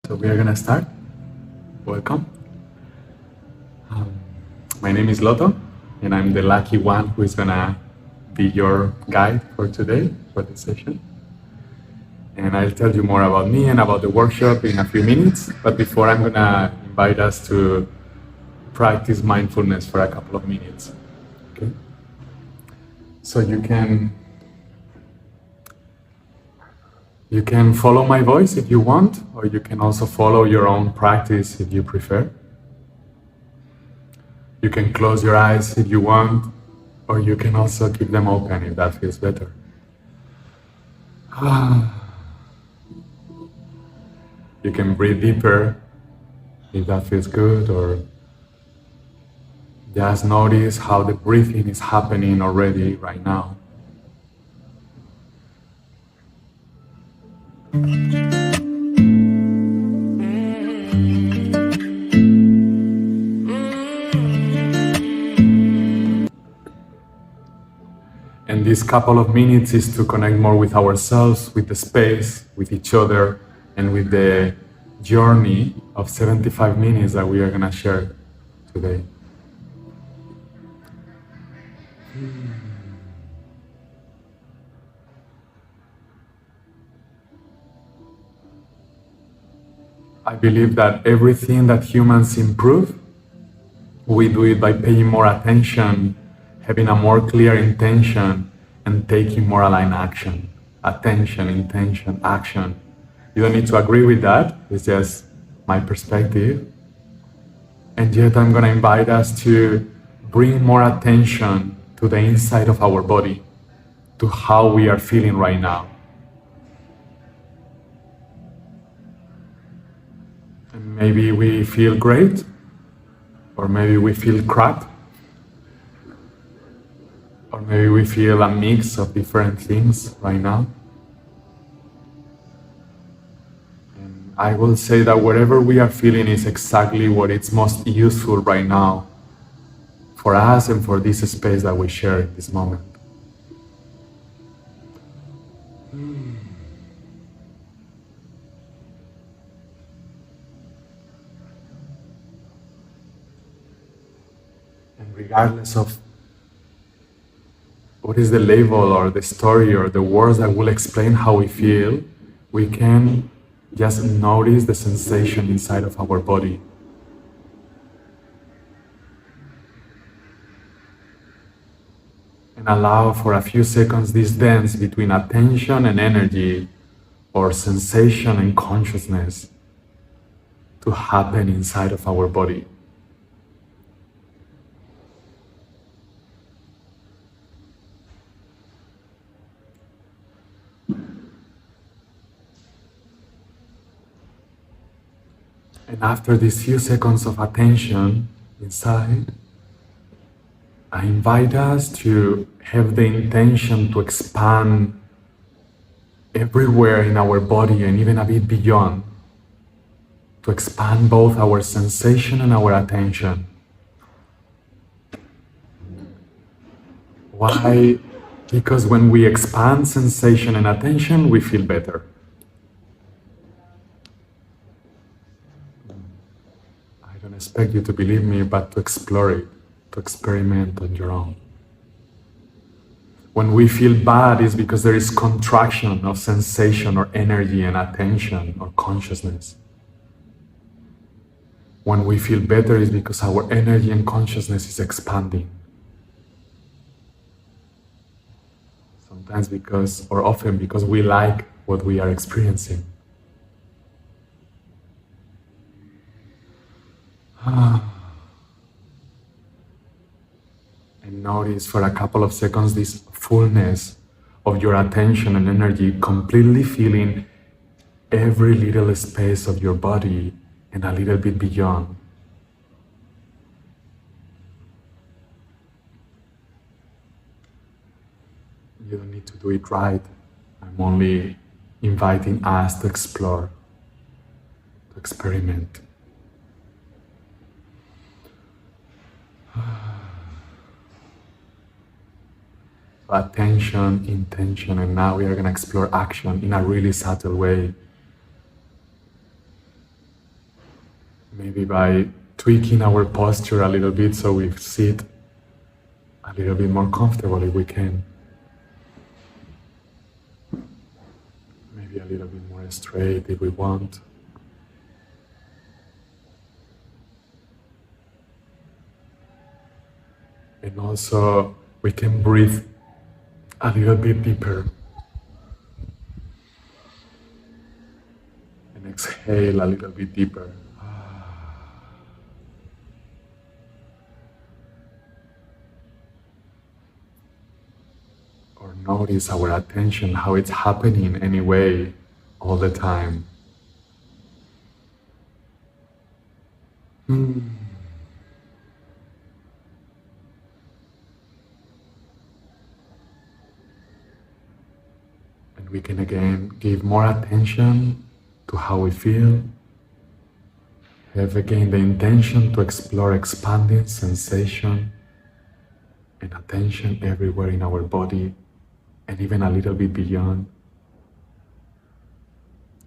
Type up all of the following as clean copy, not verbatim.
So we are gonna start. Welcome. My name is Loto, and I'm the lucky one who is gonna be your guide for today, for this session. And I'll tell you more about me and about the workshop in a few minutes. But before, I'm gonna invite us to practice mindfulness for a couple of minutes. Okay? So you can follow my voice if you want, or you can also follow your own practice if you prefer. You can close your eyes if you want, or you can also keep them open if that feels better. You can breathe deeper if that feels good, or just notice how the breathing is happening already right now. And this couple of minutes is to connect more with ourselves, with the space, with each other, and with the journey of 75 minutes that we are going to share today. I believe that everything that humans improve, we do it by paying more attention, having a more clear intention, and taking more aligned action. Attention, intention, action. You don't need to agree with that, it's just my perspective. And yet I'm going to invite us to bring more attention to the inside of our body, to how we are feeling right now. And maybe we feel great, or maybe we feel crap, or maybe we feel a mix of different things right now. And I will say that whatever we are feeling is exactly what is most useful right now for us and for this space that we share in this moment. And regardless of what is the label or the story or the words that will explain how we feel, we can just notice the sensation inside of our body. And allow for a few seconds this dance between attention and energy, or sensation and consciousness, to happen inside of our body. And after these few seconds of attention inside, I invite us to have the intention to expand everywhere in our body and even a bit beyond, to expand both our sensation and our attention. Why? Because when we expand sensation and attention, we feel better. I don't expect you to believe me, but to explore it, to experiment on your own. When we feel bad, it's because there is contraction of sensation or energy and attention or consciousness. When we feel better, it's because our energy and consciousness is expanding. Sometimes because, or often because we like what we are experiencing. And notice for a couple of seconds this fullness of your attention and energy, completely feeling every little space of your body and a little bit beyond. You don't need to do it right. I'm only inviting us to explore, to experiment. Attention, intention, and now we are going to explore action in a really subtle way. Maybe by tweaking our posture a little bit so we sit a little bit more comfortable if we can. Maybe a little bit more straight if we want. And also we can breathe a little bit deeper. And exhale a little bit deeper. Or notice our attention, how it's happening anyway, all the time. And we can again give more attention to how we feel. Have again the intention to explore expanding sensation and attention everywhere in our body, and even a little bit beyond.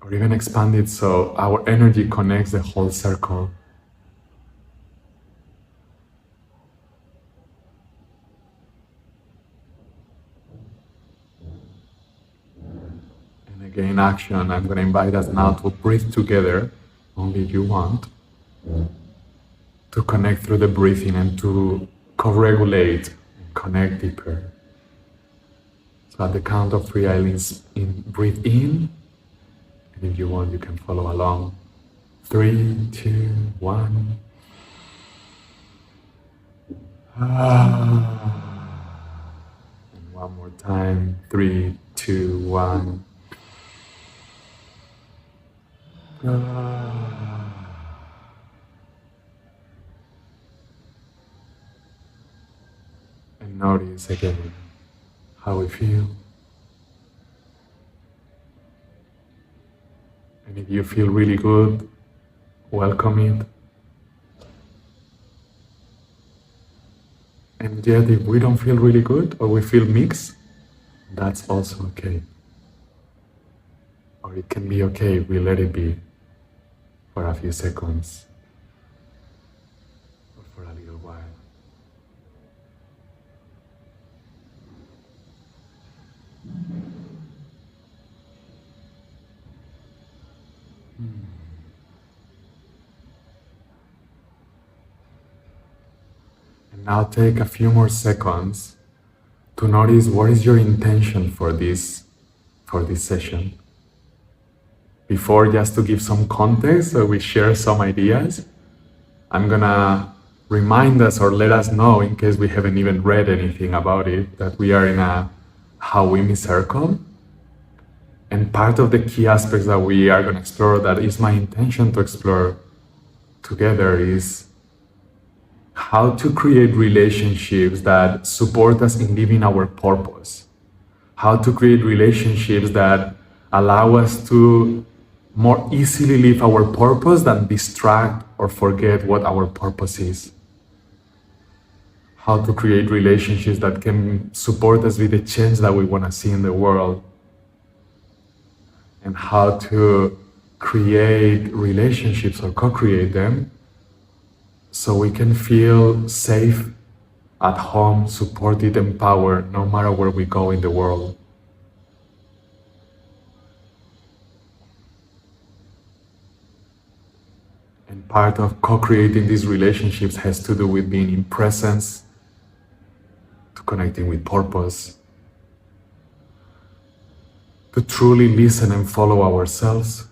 Or even expand it so our energy connects the whole circle. And again, action. I'm going to invite us now to breathe together, only if you want, to connect through the breathing and to co-regulate and connect deeper. So at the count of 3, I'll breathe in, and if you want, you can follow along. 3, 2, 1. And one more time. 3, 2, 1. And notice again how we feel. And if you feel really good, welcome it. And yet if we don't feel really good or we feel mixed, that's also okay. Or it can be okay if we let it be for a few seconds or for a little while. And now take a few more seconds to notice what is your intention for this session. Before, just to give some context, so we share some ideas, I'm gonna remind us or let us know, in case we haven't even read anything about it, that we are in a Hawimi circle. And part of the key aspects that we are going to explore, that is my intention to explore together, is how to create relationships that support us in living our purpose. How to create relationships that allow us to more easily live our purpose than distract or forget what our purpose is. How to create relationships that can support us with the change that we want to see in the world. And how to create relationships or co-create them so we can feel safe, at home, supported, empowered, no matter where we go in the world. And part of co-creating these relationships has to do with being in presence, to connecting with purpose, to truly listen and follow ourselves,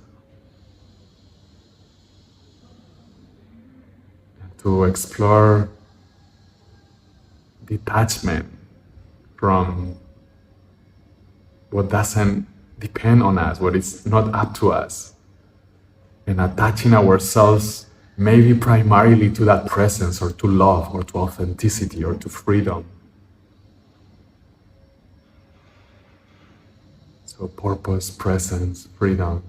and to explore detachment from what doesn't depend on us, what is not up to us, and attaching ourselves maybe primarily to that presence, or to love, or to authenticity, or to freedom. So purpose, presence, freedom,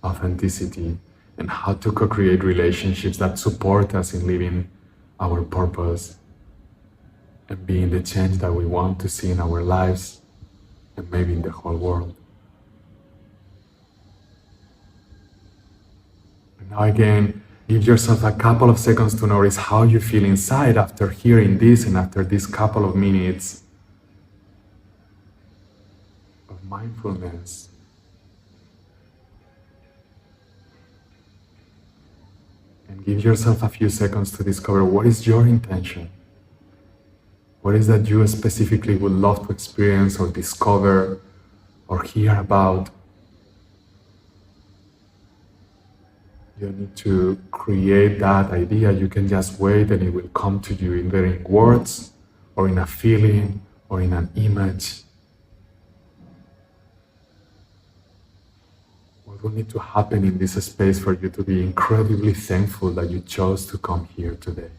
authenticity, and how to co-create relationships that support us in living our purpose and being the change that we want to see in our lives and maybe in the whole world. And now again, Give yourself a couple of seconds to notice how you feel inside after hearing this and after this couple of minutes of mindfulness. And give yourself a few seconds to discover what is your intention. What is that you specifically would love to experience or discover or hear about? You don't need to create that idea. You can just wait and it will come to you either in words or in a feeling or in an image. What will need to happen in this space for you to be incredibly thankful that you chose to come here today?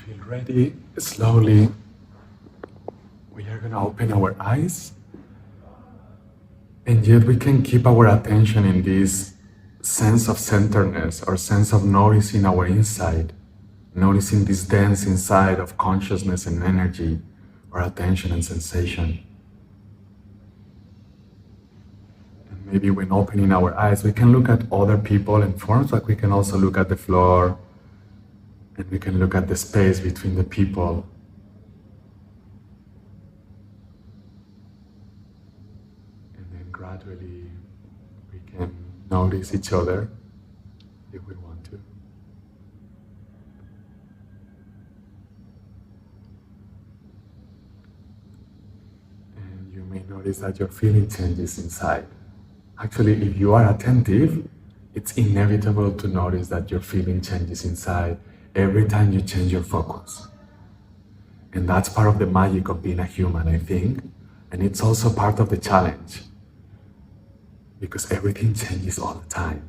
Feel ready, slowly, we are going to open our eyes, and yet we can keep our attention in this sense of centeredness or sense of noticing our inside, noticing this dance inside of consciousness and energy or attention and sensation. And maybe when opening our eyes, we can look at other people and forms, but we can also look at the floor, and we can look at the space between the people. And then gradually we can notice each other if we want to. And you may notice that your feeling changes inside. Actually, if you are attentive, it's inevitable to notice that your feeling changes inside every time you change your focus. And that's part of the magic of being a human, I think. And it's also part of the challenge, because everything changes all the time.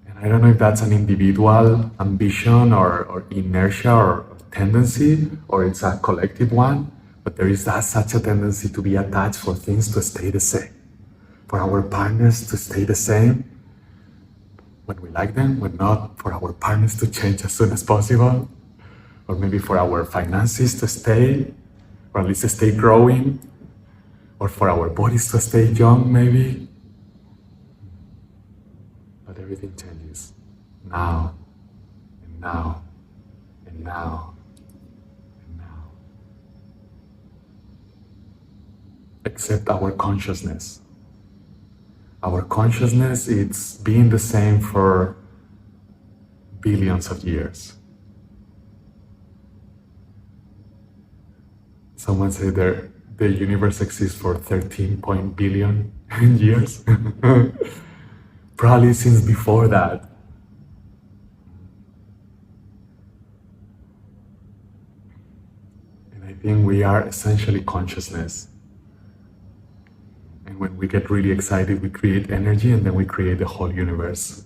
And I don't know if that's an individual ambition or inertia or tendency, or it's a collective one, but there is such a tendency to be attached for things to stay the same, for our partners to stay the same, when we like them, when not, for our partners to change as soon as possible, or maybe for our finances to stay, or at least stay growing, or for our bodies to stay young, maybe. But everything changes now, and now, and now, and now. Except our consciousness. Our consciousness, it's been the same for billions of years. Someone said the universe exists for 13 billion years. Probably since before that. And I think we are essentially consciousness. And when we get really excited, we create energy, and then we create the whole universe.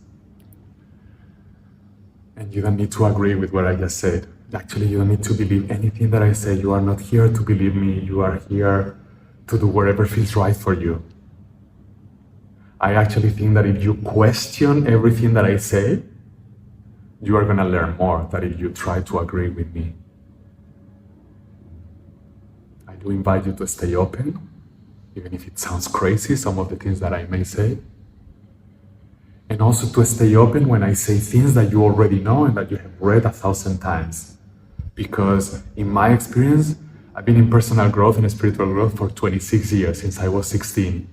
And you don't need to agree with what I just said. Actually, you don't need to believe anything that I say. You are not here to believe me. You are here to do whatever feels right for you. I actually think that if you question everything that I say, you are going to learn more than if you try to agree with me. I do invite you to stay open, even if it sounds crazy, some of the things that I may say. And also to stay open when I say things that you already know and that you have read 1,000 times. Because in my experience, I've been in personal growth and spiritual growth for 26 years, since I was 16.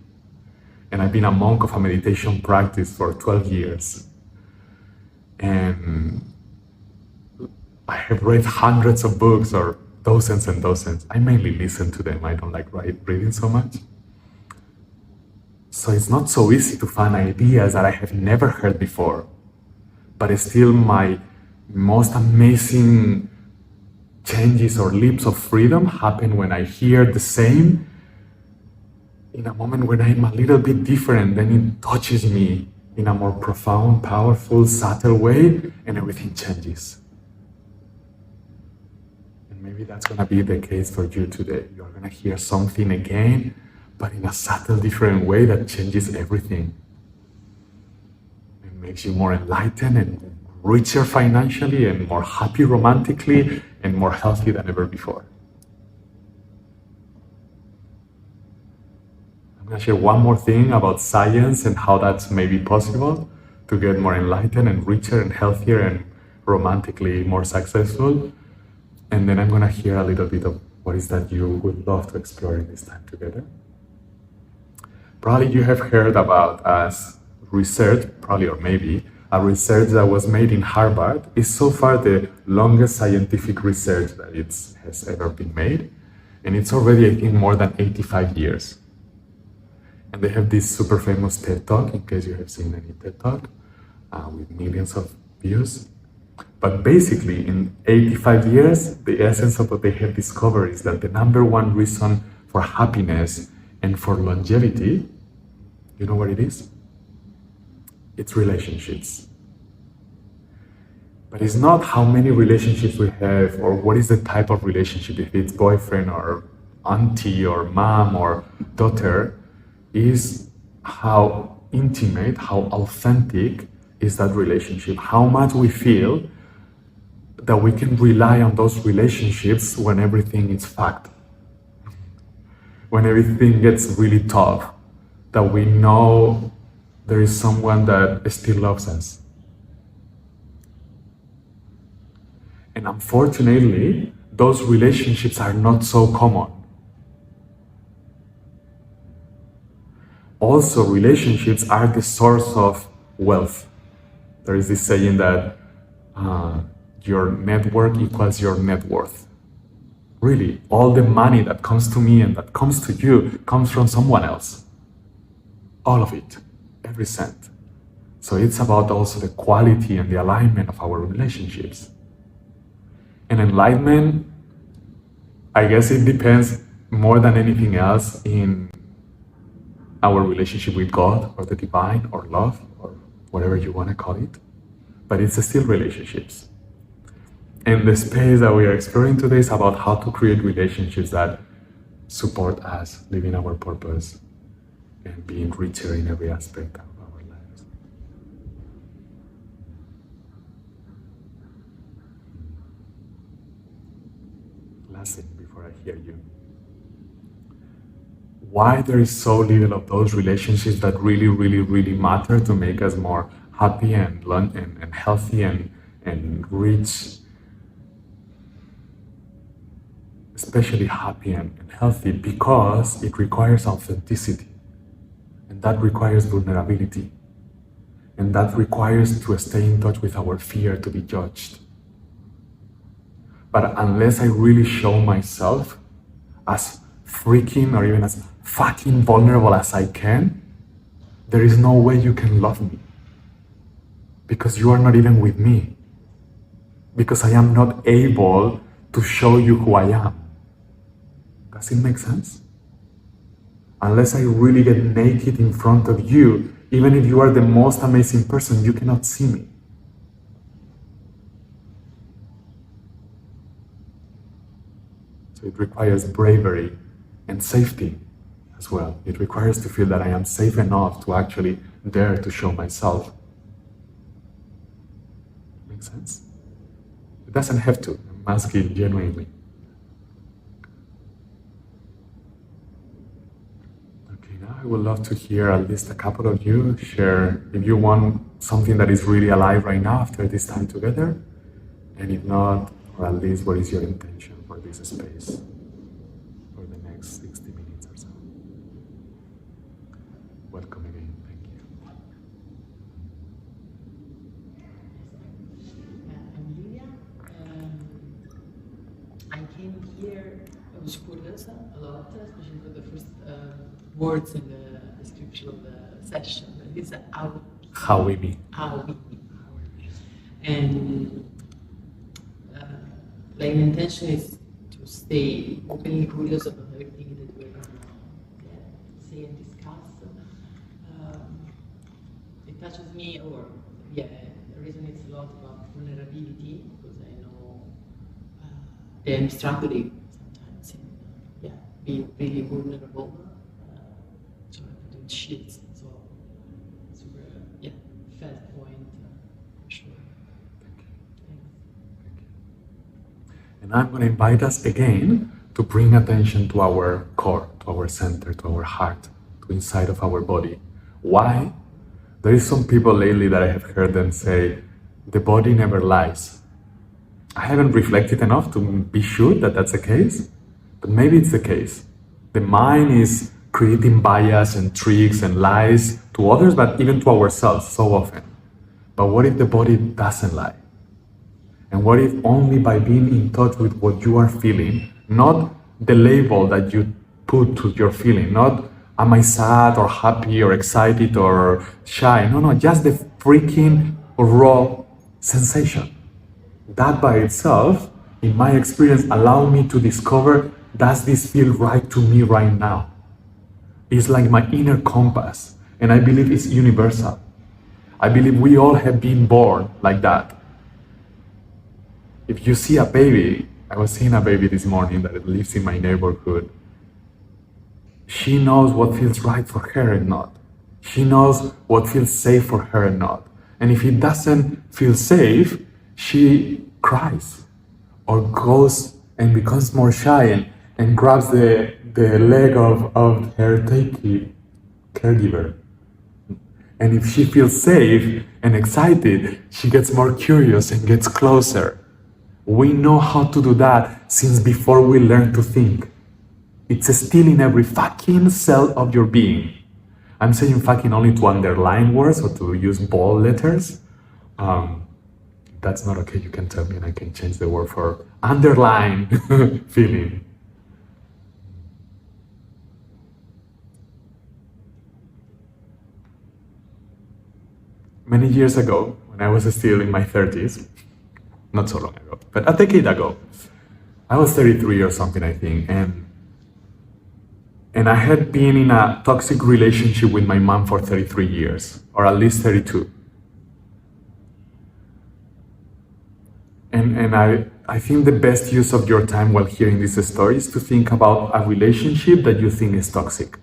And I've been a monk of a meditation practice for 12 years. And I have read hundreds of books, or dozens and dozens. I mainly listen to them. I don't like reading so much. So it's not so easy to find ideas that I have never heard before. But still, my most amazing changes or leaps of freedom happen when I hear the same in a moment when I'm a little bit different, then it touches me in a more profound, powerful, subtle way, and everything changes. And maybe that's gonna be the case for you today. You're gonna hear something again, but in a subtle, different way that changes everything. It makes you more enlightened and richer financially, and more happy romantically, and more healthy than ever before. I'm going to share one more thing about science and how that's maybe possible to get more enlightened and richer and healthier and romantically more successful. And then I'm going to hear a little bit of what is that you would love to explore in this time together. Probably you have heard about research, probably or maybe, a research that was made in Harvard is so far the longest scientific research that has ever been made. And it's already, I think, more than 85 years. And they have this super famous TED Talk, in case you have seen any TED Talk, with millions of views. But basically, in 85 years, the essence of what they have discovered is that the number one reason for happiness and for longevity, you know what it is? It's relationships. But it's not how many relationships we have or what is the type of relationship, if it's boyfriend or auntie or mom or daughter, is how intimate, how authentic is that relationship, how much we feel that we can rely on those relationships when everything is fucked, when everything gets really tough, that we know there is someone that still loves us. And unfortunately, those relationships are not so common. Also, relationships are the source of wealth. There is this saying that your network equals your net worth. Really, all the money that comes to me and that comes to you comes from someone else. All of it. Every cent. So it's about also the quality and the alignment of our relationships. And enlightenment, I guess it depends more than anything else in our relationship with God or the divine or love or whatever you want to call it. But it's still relationships. And the space that we are exploring today is about how to create relationships that support us living our purpose and being richer in every aspect of our lives. Last thing before I hear you. Why there is so little of those relationships that really, really, really matter to make us more happy and healthy and rich, especially happy and healthy, because it requires authenticity. And that requires vulnerability. And that requires to stay in touch with our fear to be judged. But unless I really show myself as freaking or even as fucking vulnerable as I can, there is no way you can love me. Because you are not even with me. Because I am not able to show you who I am. Does it make sense? Unless I really get naked in front of you, even if you are the most amazing person, you cannot see me. So it requires bravery and safety as well. It requires to feel that I am safe enough to actually dare to show myself. Make sense? It doesn't have to. I'm asking genuinely. I would love to hear at least a couple of you share if you want something that is really alive right now after this time together, and if not, or at least what is your intention for this space. Welcome again. Thank you. I'm Lilia. I came here, I was curious a lot, especially for the first words in the description of the session. It's Hawimi. Hawimi. And the intention is to stay openly curious about everything that we're going to say and discuss. It touches me, or it resonates a lot about vulnerability, because I know I'm struggling sometimes in being really vulnerable. So I'm doing shit. So super felt point for sure. And I'm going to invite us again to bring attention to our core, to our center, to our heart, to inside of our body. Why? There is some people lately that I have heard them say, the body never lies. I haven't reflected enough to be sure that that's the case, but maybe it's the case. The mind is creating bias and tricks and lies to others, but even to ourselves so often. But what if the body doesn't lie? And what if only by being in touch with what you are feeling, not the label that you put to your feeling, not am I sad or happy or excited or shy, no, just the freaking raw sensation. That by itself, in my experience, allowed me to discover, does this feel right to me right now? It's like my inner compass, and I believe it's universal. I believe we all have been born like that. If you see a baby, I was seeing a baby this morning that lives in my neighborhood. She knows what feels right for her and not. She knows what feels safe for her and not. And if it doesn't feel safe, she cries or goes and becomes more shy and grabs the leg of her caregiver. And if she feels safe and excited, she gets more curious and gets closer. We know how to do that since before we learn to think. It's still in every fucking cell of your being. I'm saying fucking only to underline words or to use bold letters. That's not okay. You can tell me and I can change the word for underline feeling. Many years ago, when I was still in my 30s, not so long ago, but a decade ago, I was 33 or something, I think, and I had been in a toxic relationship with my mom for 33 years, or at least 32. And I think the best use of your time while hearing this story is to think about a relationship that you think is toxic.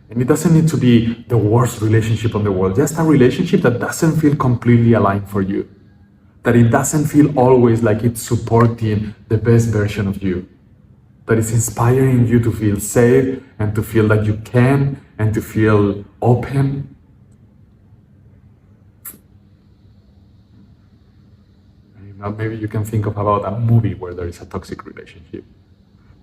And it doesn't need to be the worst relationship in the world, just a relationship that doesn't feel completely aligned for you. That it doesn't feel always like it's supporting the best version of you. That it's inspiring you to feel safe and to feel that you can and to feel open. Maybe you can think about a movie where there is a toxic relationship.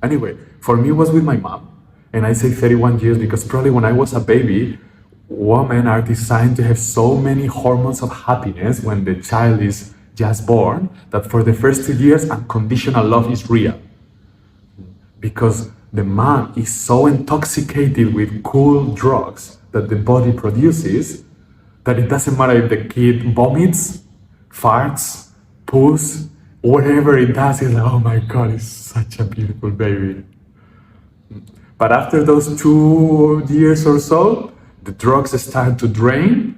Anyway, for me it was with my mom. And I say 31 years because probably when I was a baby, women are designed to have so many hormones of happiness when the child is just born, that for the first 2 years, unconditional love is real. Because the mom is so intoxicated with cool drugs that the body produces, that it doesn't matter if the kid vomits, farts, poos, whatever it does, it's like, oh my God, it's such a beautiful baby. But after those 2 years or so, the drugs start to drain,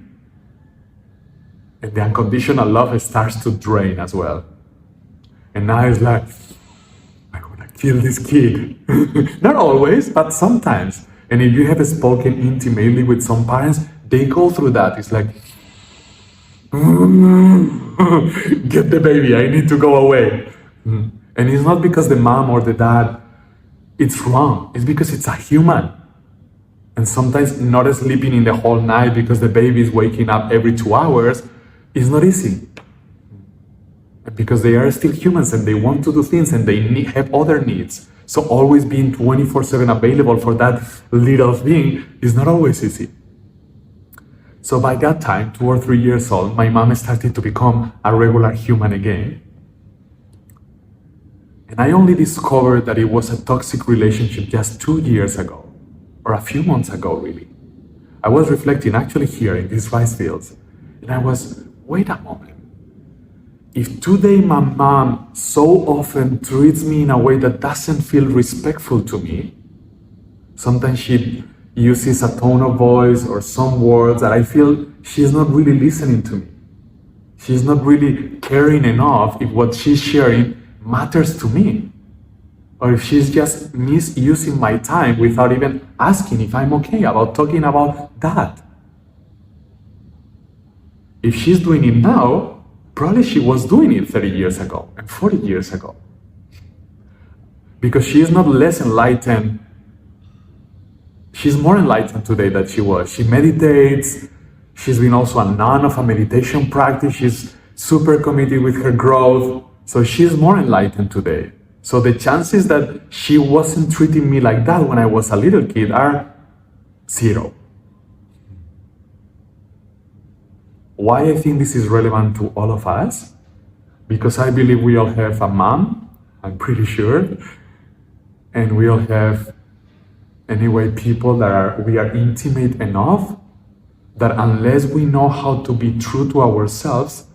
and the unconditional love starts to drain as well. And now it's like, I want to kill this kid. Not always, but sometimes. And if you have spoken intimately with some parents, they go through that. It's like, get the baby, I need to go away. And it's not because the mom or the dad, it's wrong. It's because it's a human. And sometimes not sleeping in the whole night because the baby is waking up every 2 hours is not easy. Because they are still humans and they want to do things and they have other needs. So always being 24/7 available for that little thing is not always easy. So by that time, 2 or 3 years old, my mom started to become a regular human again. And I only discovered that it was a toxic relationship just 2 years ago, or a few months ago, really. I was reflecting actually here in these rice fields, and I was, wait a moment. If today my mom so often treats me in a way that doesn't feel respectful to me, sometimes she uses a tone of voice or some words that I feel she's not really listening to me. She's not really caring enough if what she's sharing matters to me. Or if she's just misusing my time without even asking if I'm okay about talking about that. If she's doing it now, probably she was doing it 30 years ago and 40 years ago. Because she is not less enlightened. She's more enlightened today than she was. She meditates. She's been also a nun of a meditation practice. She's super committed with her growth. So she's more enlightened today. So the chances that she wasn't treating me like that when I was a little kid are 0. Why I think this is relevant to all of us? Because I believe we all have a mom, I'm pretty sure, and we all have, anyway, people that we are intimate enough that unless we know how to be true to ourselves,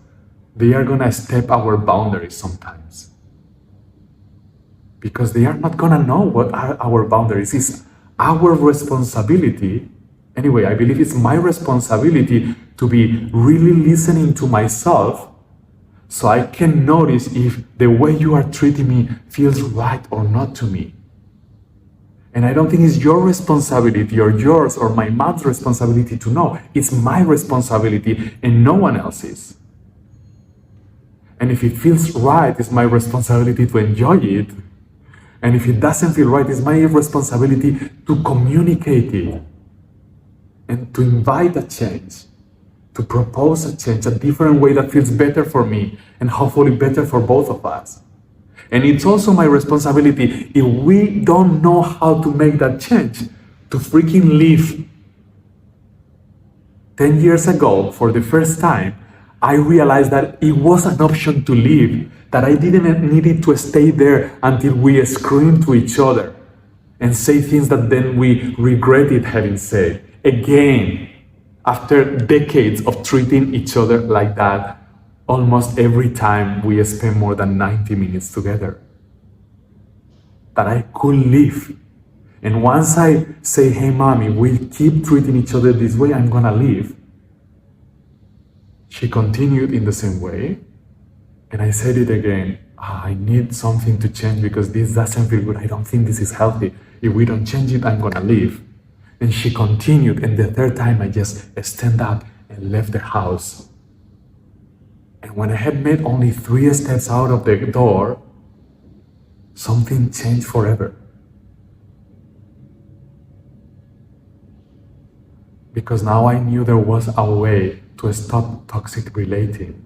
they are gonna step our boundaries sometimes. Because they are not gonna know what are our boundaries. It's our responsibility. Anyway, I believe it's my responsibility to be really listening to myself so I can notice if the way you are treating me feels right or not to me. And I don't think it's your responsibility or yours or my mom's responsibility to know. It's my responsibility and no one else's. And if it feels right, it's my responsibility to enjoy it. And if it doesn't feel right, it's my responsibility to communicate it and to invite a change, to propose a change, a different way that feels better for me and hopefully better for both of us. And it's also my responsibility, if we don't know how to make that change, to freaking leave. 10 years ago, for the first time, I realized that it was an option to leave, that I didn't need to stay there until we scream to each other and say things that then we regretted having said. Again, after decades of treating each other like that, almost every time we spend more than 90 minutes together. That I could leave. And once I say, hey mommy, we keep treating each other this way, I'm gonna leave. She continued in the same way. And I said it again, I need something to change because this doesn't feel good. I don't think this is healthy. If we don't change it, I'm gonna leave. And she continued, and the third time I just stand up and left the house. And when I had made only 3 steps out of the door, something changed forever. Because now I knew there was a way to stop toxic relating.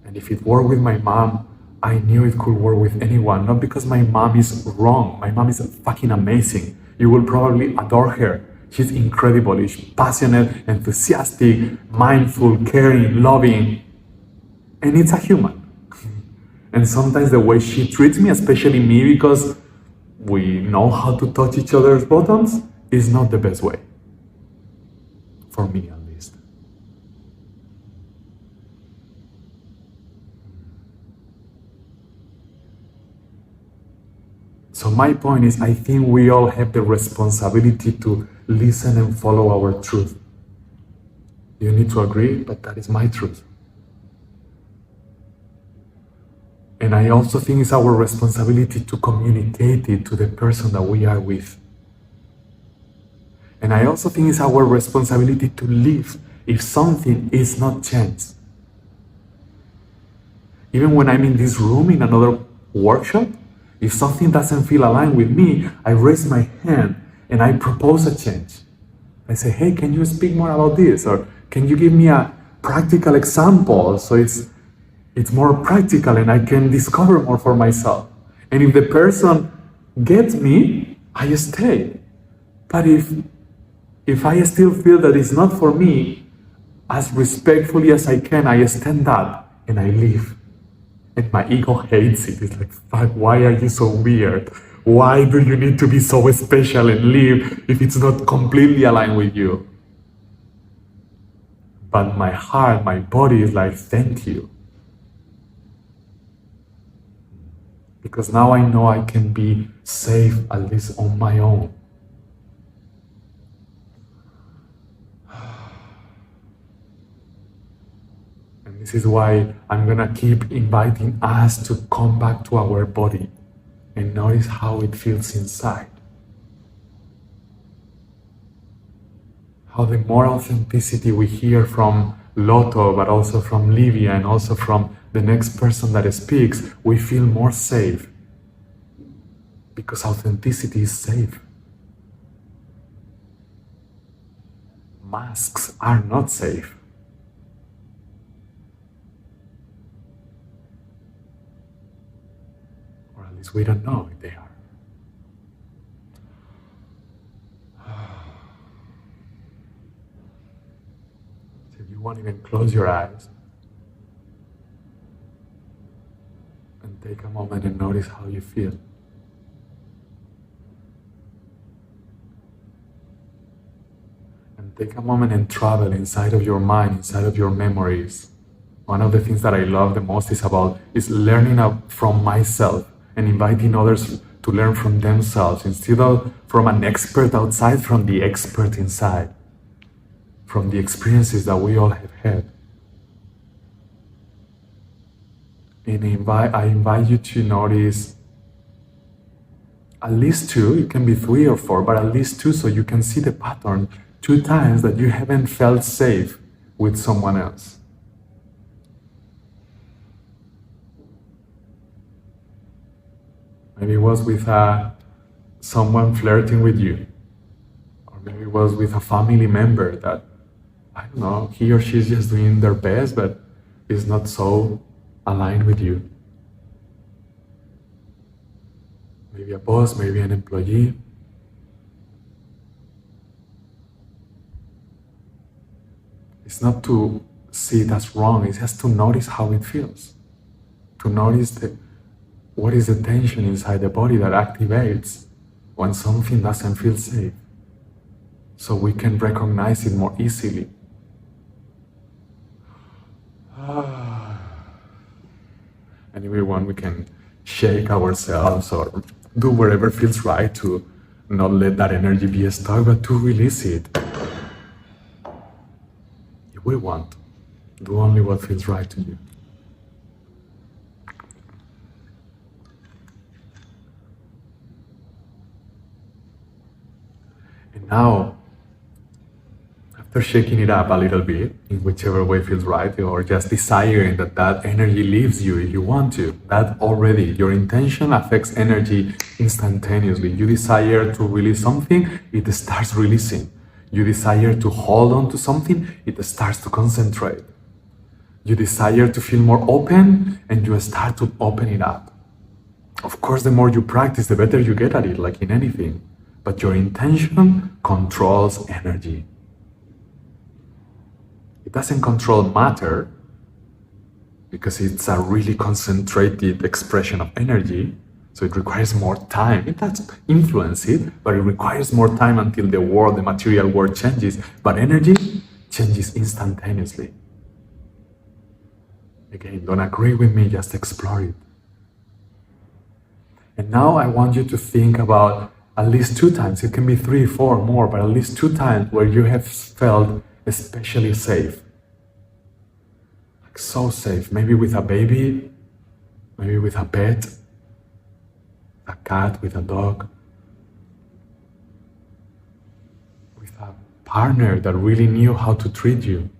And if it worked with my mom, I knew it could work with anyone. Not because my mom is wrong. My mom is fucking amazing. You will probably adore her. She's incredible. She's passionate, enthusiastic, mindful, caring, loving. And it's a human. And sometimes the way she treats me, especially me, because we know how to touch each other's bottoms, is not the best way. For me, at least. So my point is, I think we all have the responsibility to listen and follow our truth. You need to agree, but that is my truth. And I also think it's our responsibility to communicate it to the person that we are with. And I also think it's our responsibility to leave if something is not changed. Even when I'm in this room in another workshop, if something doesn't feel aligned with me, I raise my hand and I propose a change. I say, hey, can you speak more about this? Or can you give me a practical example so it's more practical and I can discover more for myself? And if the person gets me, I stay. But if I still feel that it's not for me, as respectfully as I can, I stand up and I leave. And my ego hates it. It's like, fuck, why are you so weird? Why do you need to be so special and leave if it's not completely aligned with you? But my heart, my body is like, thank you. Because now I know I can be safe, at least on my own. And this is why I'm gonna keep inviting us to come back to our body and notice how it feels inside. How the more authenticity we hear from Loto, but also from Livia, and also from the next person that speaks, we feel more safe. Because authenticity is safe. Masks are not safe. Or at least we don't know if they are. Won't even close your eyes and take a moment and notice how you feel. And take a moment and travel inside of your mind, inside of your memories. One of the things that I love the most is learning from myself and inviting others to learn from themselves instead of from an expert outside, from the expert inside. From the experiences that we all have had. And I invite you to notice at least 2, it can be 3 or 4, but at least 2 so you can see the pattern 2 times that you haven't felt safe with someone else. Maybe it was with someone flirting with you, or maybe it was with a family member that, I don't know, he or she is just doing their best, but is not so aligned with you. Maybe a boss, maybe an employee. It's not to see it as wrong, it's just to notice how it feels. To notice what is the tension inside the body that activates when something doesn't feel safe. So we can recognize it more easily. And if we want, we can shake ourselves or do whatever feels right to not let that energy be stuck, but to release it. If we want, do only what feels right to you. And now, after shaking it up a little bit, in whichever way feels right, or just desiring that energy leaves you if you want to, that already, your intention affects energy instantaneously. You desire to release something, it starts releasing. You desire to hold on to something, it starts to concentrate. You desire to feel more open, and you start to open it up. Of course, the more you practice, the better you get at it, like in anything. But your intention controls energy. It doesn't control matter because it's a really concentrated expression of energy, so it requires more time. It does influence it, but it requires more time until the world, the material world changes. But energy changes instantaneously. Again, don't agree with me, just explore it. And now I want you to think about at least 2 times, it can be 3, 4 more, but at least 2 times where you have felt especially safe. Like so safe. Maybe with a baby, maybe with a pet, a cat, with a dog, with a partner that really knew how to treat you,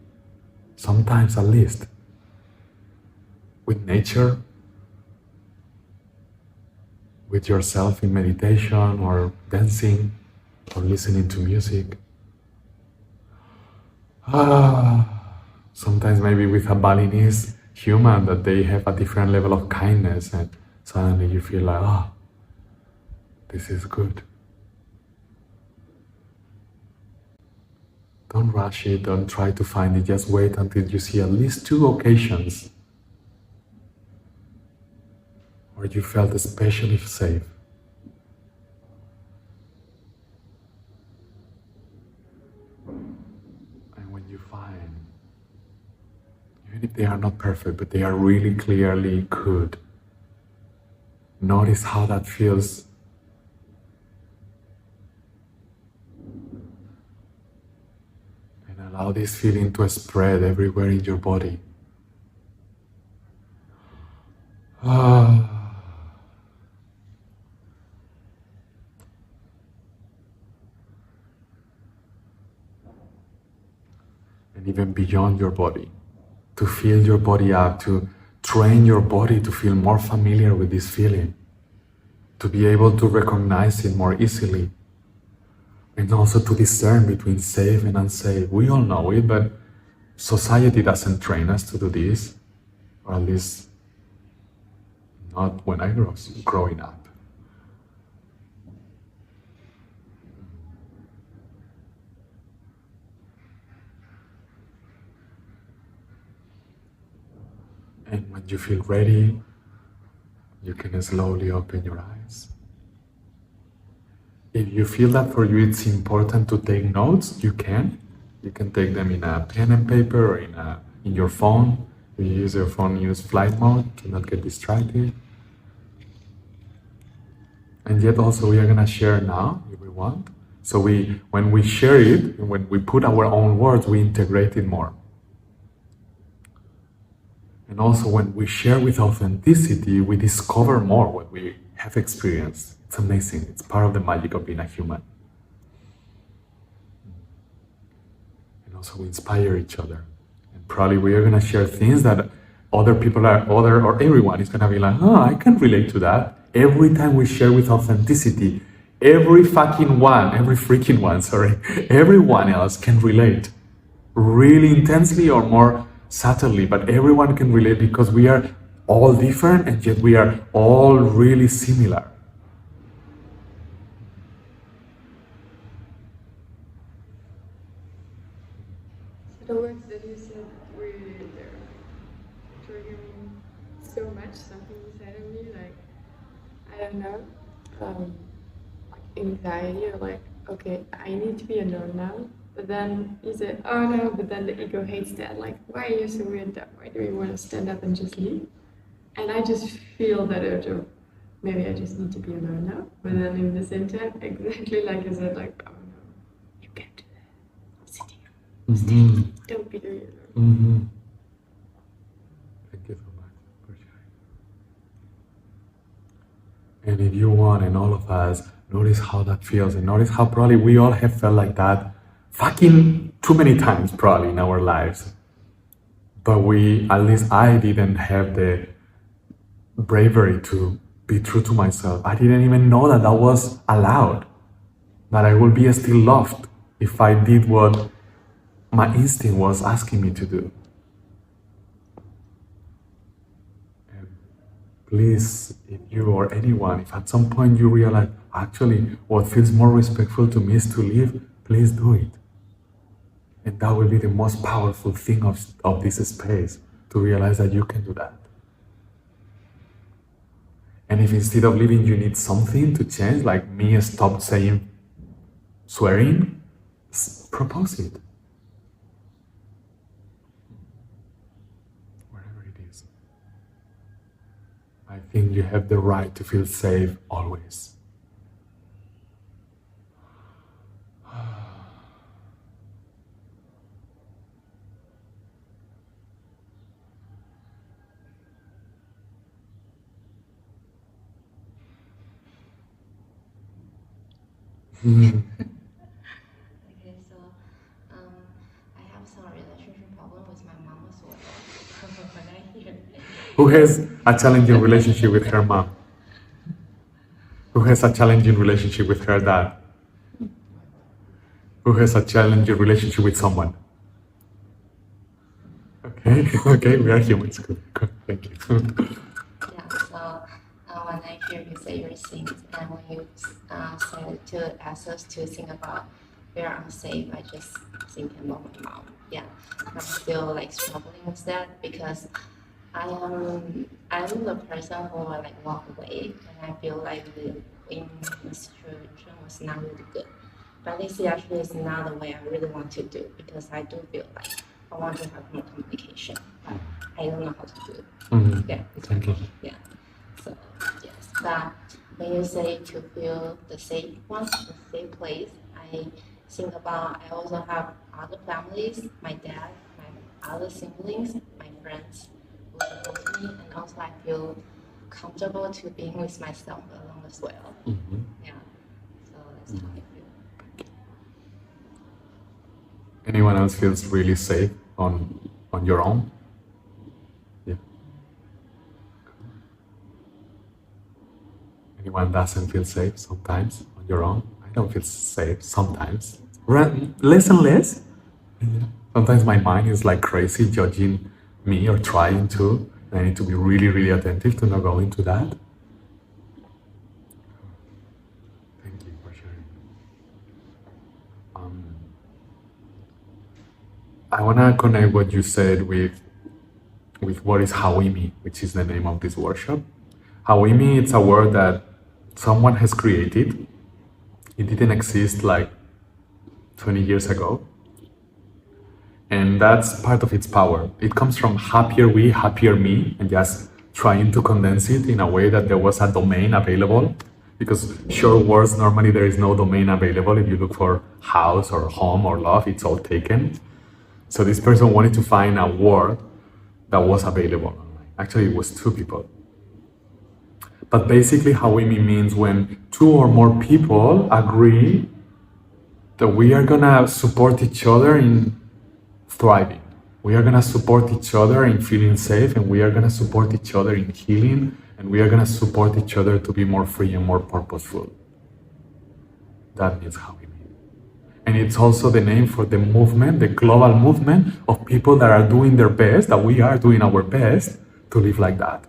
sometimes at least. With nature, with yourself in meditation or dancing or listening to music. Sometimes maybe with a Balinese human that they have a different level of kindness and suddenly you feel like, This is good. Don't rush it, don't try to find it, just wait until you see at least 2 occasions where you felt especially safe. And when you find, even if they are not perfect, but they are really clearly good, notice how that feels. And allow this feeling to spread everywhere in your body. And even beyond your body, to fill your body up, to train your body to feel more familiar with this feeling, to be able to recognize it more easily, and also to discern between safe and unsafe. We all know it, but society doesn't train us to do this, or at least not when I was growing up. And when you feel ready, you can slowly open your eyes. If you feel that for you it's important to take notes, you can. You can take them in a pen and paper or in your phone. If you use your phone, use flight mode to not get distracted. And yet also we are gonna share now, if we want. So when we share it, when we put our own words, we integrate it more. And also when we share with authenticity, we discover more what we have experienced. It's amazing. It's part of the magic of being a human. And also we inspire each other. And probably we are going to share things that other people or everyone is going to be like, oh, I can relate to that. Every time we share with authenticity, everyone else can relate. Really intensely or more subtly, but everyone can relate because we are all different and yet we are all really similar. So the words that you said really triggered me so much, something inside of me, like, I don't know, like anxiety or like, okay, I need to be alone now. But then you say, oh no, but then the ego hates that. Like, why are you so weird? Why do you want to stand up and just leave? And I just feel that urge of, maybe I just need to be alone now. But then in the same time, exactly like you said, like, oh no, you can't do that. Sit here. Stay. Don't be doing it alone. Thank you so much for sharing. And if you want, and all of us, notice how that feels, and notice how probably we all have felt like that fucking too many times probably in our lives. But at least I didn't have the bravery to be true to myself. I didn't even know that was allowed, that I would be still loved if I did what my instinct was asking me to do. And please, if you or anyone, if at some point you realize, actually, what feels more respectful to me is to leave, please do it. And that will be the most powerful thing of this space, to realize that you can do that. And if instead of leaving you need something to change, like me stop saying swearing, propose it. Wherever it is. I think you have the right to feel safe always. Okay, so I have some relationship problem with my mom as well. When I hear Who has a challenging relationship with her mom? Who has a challenging relationship with her dad? Who has a challenging relationship with someone? Okay, we are humans. Good, thank you. yeah, so when when I hear you say your things and when you said to ask us to think about where I'm safe, I just think about my mom. Yeah, I'm still like struggling with that because I'm the person who will like walk away when I feel like the situation was not really good. But this actually is not the way I really want to do because I do feel like I want to have more communication, but I don't know how to do it. Yeah, Thank you. yeah. So yes, but when you say to feel the safe one, the safe place, I think about I also have other families, my dad, my other siblings, my friends who support me, and also I feel comfortable to being with myself alone as well. Yeah. So that's how I feel. Anyone else feels really safe on your own? Yeah. Anyone doesn't feel safe sometimes on your own? I don't feel safe sometimes. Less and less. Sometimes my mind is like crazy judging me or trying to. And I need to be really, really attentive to not go into that. Thank you for sharing. I want to connect what you said with what is Hawimi, which is the name of this workshop. Hawimi, it's a word that someone has created. It didn't exist like 20 years ago. And that's part of its power. It comes from happier we, happier me, and just trying to condense it in a way that there was a domain available. Because short words, normally there is no domain available. If you look for house or home or love, it's all taken. So this person wanted to find a word that was available online. Actually, it was two people. But basically, Hawimi means when two or more people agree that we are gonna support each other in thriving. We are gonna support each other in feeling safe, and we are gonna support each other in healing, and we are gonna support each other to be more free and more purposeful. That means Hawimi. And it's also the name for the movement, the global movement of people that are doing their best, that we are doing our best to live like that.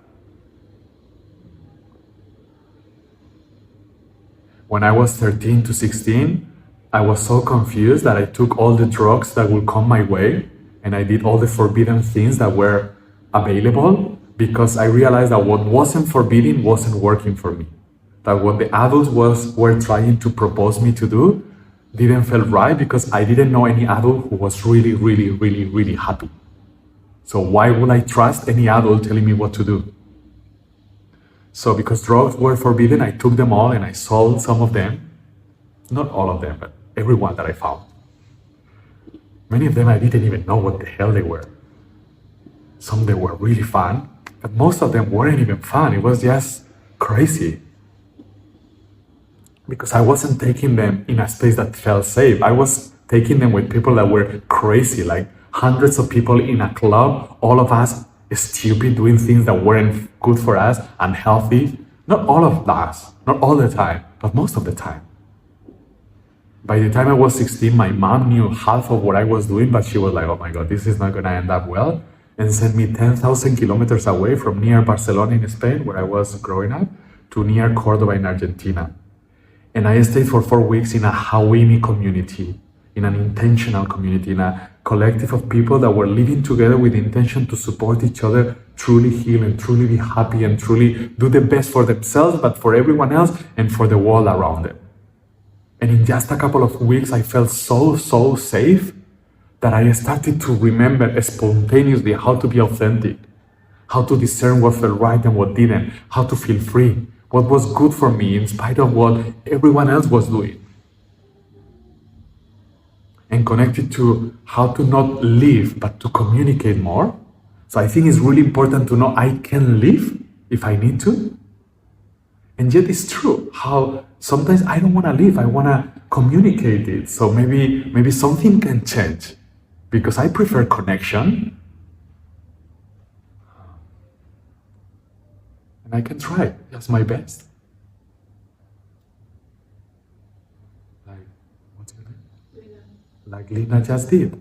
When I was 13 to 16, I was so confused that I took all the drugs that would come my way and I did all the forbidden things that were available because I realized that what wasn't forbidden wasn't working for me. That what the adults were trying to propose me to do didn't feel right because I didn't know any adult who was really, really, really, really happy. So why would I trust any adult telling me what to do? So because drugs were forbidden, I took them all and I sold some of them. Not all of them, but everyone that I found. Many of them I didn't even know what the hell they were. Some they were really fun, but most of them weren't even fun. It was just crazy. Because I wasn't taking them in a space that felt safe. I was taking them with people that were crazy, like hundreds of people in a club, all of us stupid, doing things that weren't good for us, unhealthy. Not all of us, not all the time, but most of the time. By the time I was 16, my mom knew half of what I was doing, but she was like, oh my God, this is not gonna end up well, and sent me 10,000 kilometers away from near Barcelona in Spain, where I was growing up, to near Cordoba in Argentina. And I stayed for 4 weeks in a Hawimi community, in an intentional community, in a collective of people that were living together with the intention to support each other, truly heal and truly be happy and truly do the best for themselves, but for everyone else and for the world around them. And in just a couple of weeks, I felt so safe that I started to remember spontaneously how to be authentic, how to discern what felt right and what didn't, how to feel free, what was good for me in spite of what everyone else was doing. And connected to how to not live, but to communicate more. So I think it's really important to know I can live if I need to. And yet it's true how sometimes I don't want to live, I want to communicate it. So maybe something can change because I prefer connection. And I can try, that's my best. Like Lina just did,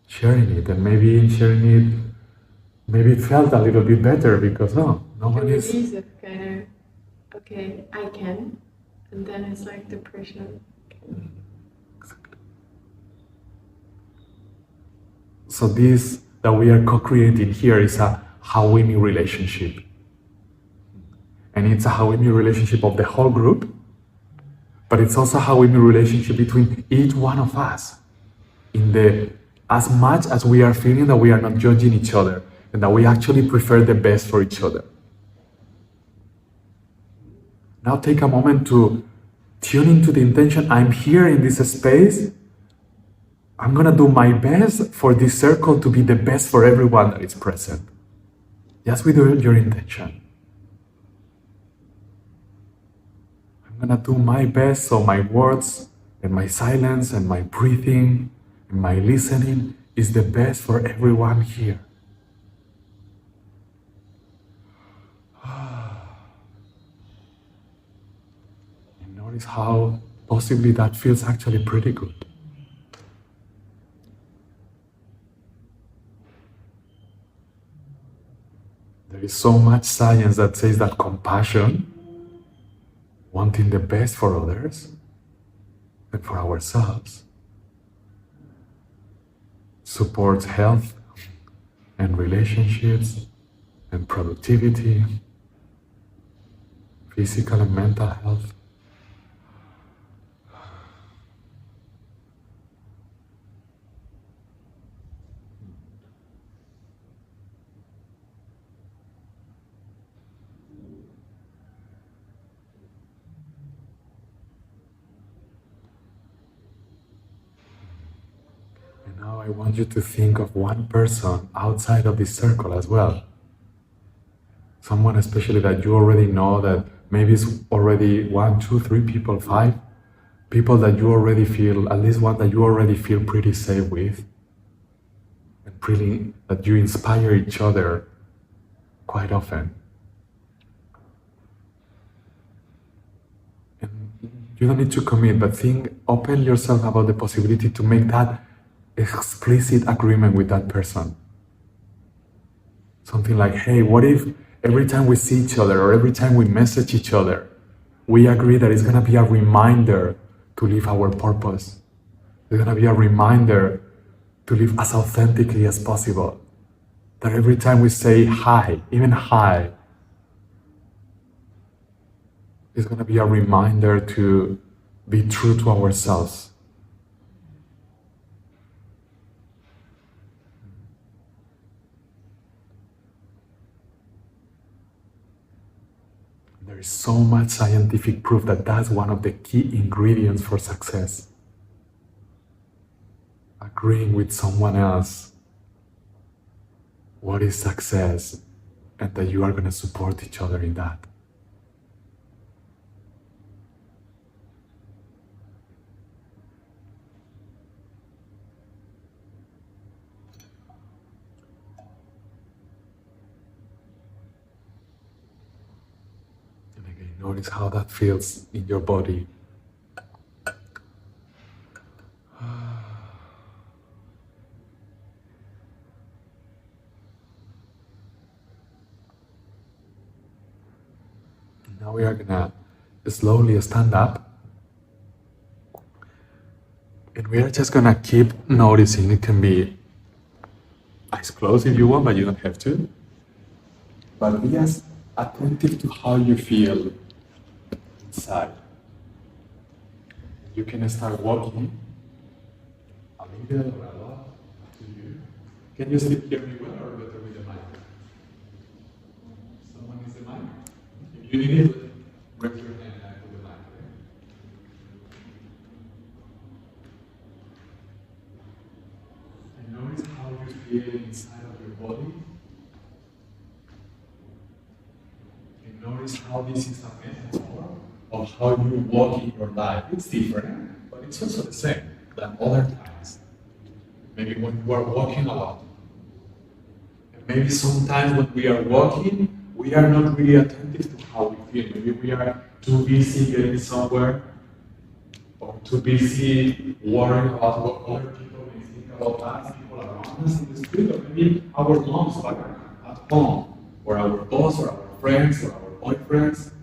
sharing it, and maybe in sharing it, maybe it felt a little bit better because no one is. Release of kind of okay, I can, and then it's like the pressure. So this that we are co-creating here is a Hawimi relationship. And it's a Hawimi relationship of the whole group, but it's also a Hawimi relationship between each one of us. As much as we are feeling that we are not judging each other and that we actually prefer the best for each other. Now take a moment to tune into the intention. I'm here in this space. I'm gonna do my best for this circle to be the best for everyone that is present. Just with your intention. I'm gonna do my best so my words and my silence and my breathing and my listening is the best for everyone here. And notice how possibly that feels actually pretty good. There is so much science that says that compassion, wanting the best for others and for ourselves, supports health and relationships and productivity, physical and mental health. Now I want you to think of one person outside of this circle as well. Someone especially that you already know, that maybe it's already 1, 2, 3 people, 5 people that you already feel, at least one that you already feel pretty safe with. And really that you inspire each other quite often. And you don't need to commit, but open yourself about the possibility to make that explicit agreement with that person. Something like, hey, what if every time we see each other or every time we message each other, we agree that it's gonna be a reminder to live our purpose. It's gonna be a reminder to live as authentically as possible. That every time we say hi, even hi, it's gonna be a reminder to be true to ourselves. There is so much scientific proof that that's one of the key ingredients for success. Agreeing with someone else what is success and that you are going to support each other in that. Notice how that feels in your body. Now we are gonna slowly stand up. And we are just gonna keep noticing. It can be eyes closed if you want, but you don't have to. But be as attentive to how you feel inside. You can start walking a little or a lot, up to you. Can you still hear me well or better with the mic? Someone needs the mic? If you need it, raise your hand and I put the mic there. And notice how you feel inside of your body. And notice how this is a metaphor of how you walk in your life. It's different, but it's also the same than other times. Maybe when you are walking a lot. And maybe sometimes when we are walking, we are not really attentive to how we feel. Maybe we are too busy getting somewhere, or too busy worrying about what other people may think about us, people around us in the street, or maybe our moms back at home, or our boss, or our friends, or our boyfriends,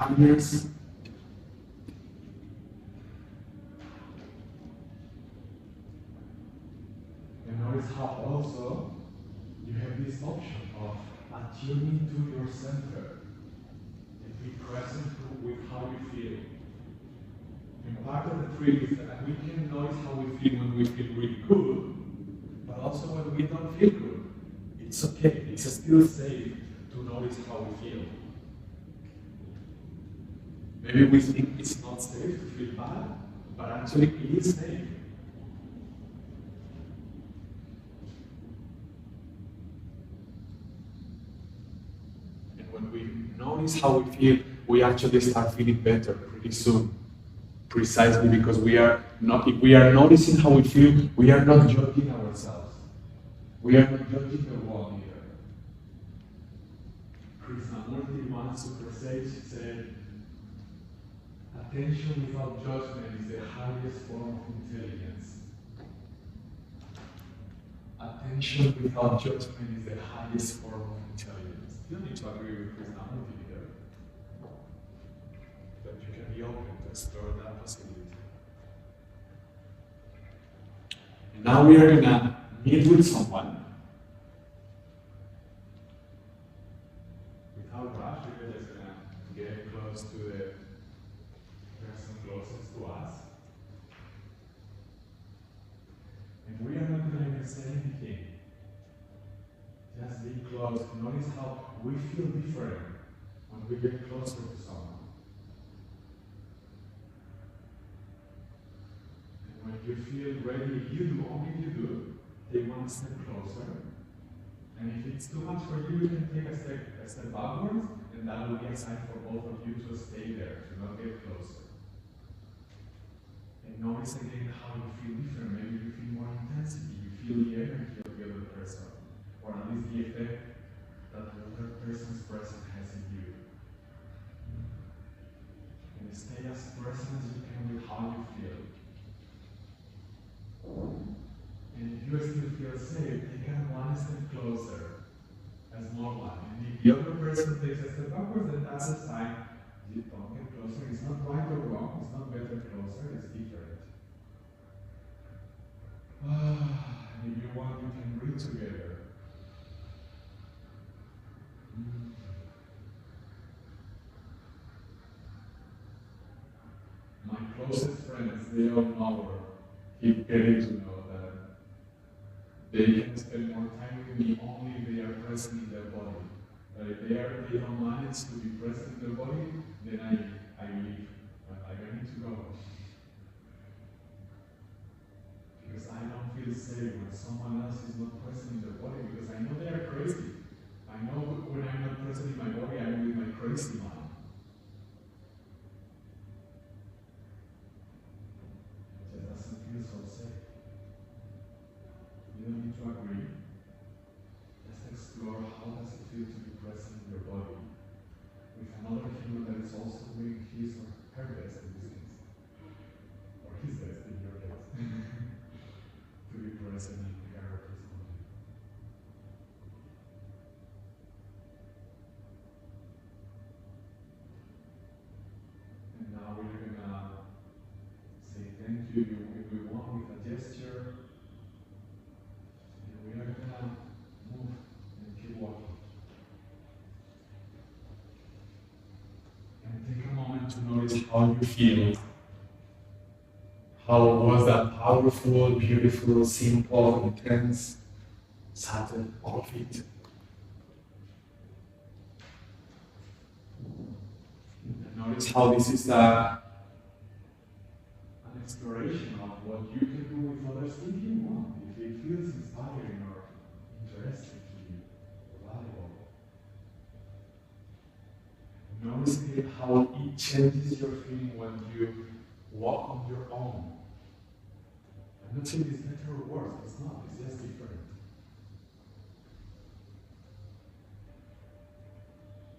partners. And notice how also you have this option of attuning to your center and be present with how you feel. And part of the trick is that we can notice how we feel when we feel really good, but also when we don't feel good. It's okay, it's still safe to notice how we feel. Maybe we think it's not safe to feel bad, but actually it is safe. And when we notice how we feel, we actually start feeling better pretty soon. Precisely because we are not, if we are noticing how we feel, we are not judging ourselves. We are not judging the world either. Krishnamurti once super sage said, attention without judgment is the highest form of intelligence. Attention without judgment is the highest form of intelligence. You don't need to agree with Krishnamurti either. But you can be open to explore that possibility. And now we are gonna meet with someone. Without rush, we're just gonna get close to the person closest to us. And we are not gonna even say anything. Just be close. Notice how we feel different when we get closer to someone. When you feel ready, only you do, take one step closer. And if it's too much for you, you can take a step backwards, and that will be a sign for both of you to stay there, to not get closer. And notice again how you feel different. Maybe you feel more intensity, you feel the energy of the other person, or at least the effect that the other person's presence has in you. And stay as present as you can with how you feel. And if you still feel safe, take it one step closer, a small one. And if the other person takes a step backwards, then that's a sign. You don't get closer. It's not right or wrong. It's not better closer. It's different. And if you want, you can breathe together. My closest friends, they all know or keep getting to know that they can spend more time with me only if they are present in their body. But if they don't manage to be present in their body, then I leave. I need to go. Because I don't feel safe when someone else is not present in their body, because I know they are crazy. I know when I'm not present in my body, I'm with my crazy mind. It just doesn't feel so safe. You don't need to agree. Just explore how does it feel to be present in your body with another human that is also doing his or her best in this case. Or his best in your case. To be present in her or his body. And now we're gonna say thank you if we want with a gesture. We are gonna move and keep walking. And take a moment to notice how you feel. How was that powerful, beautiful, simple, intense, subtle, all of it? And notice how this is an exploration of what you can do with others if you want. If it feels inspiring or interesting to you, or valuable. Notice how it changes your feeling when you walk on your own. I'm not saying it's better or worse, it's not, it's just different.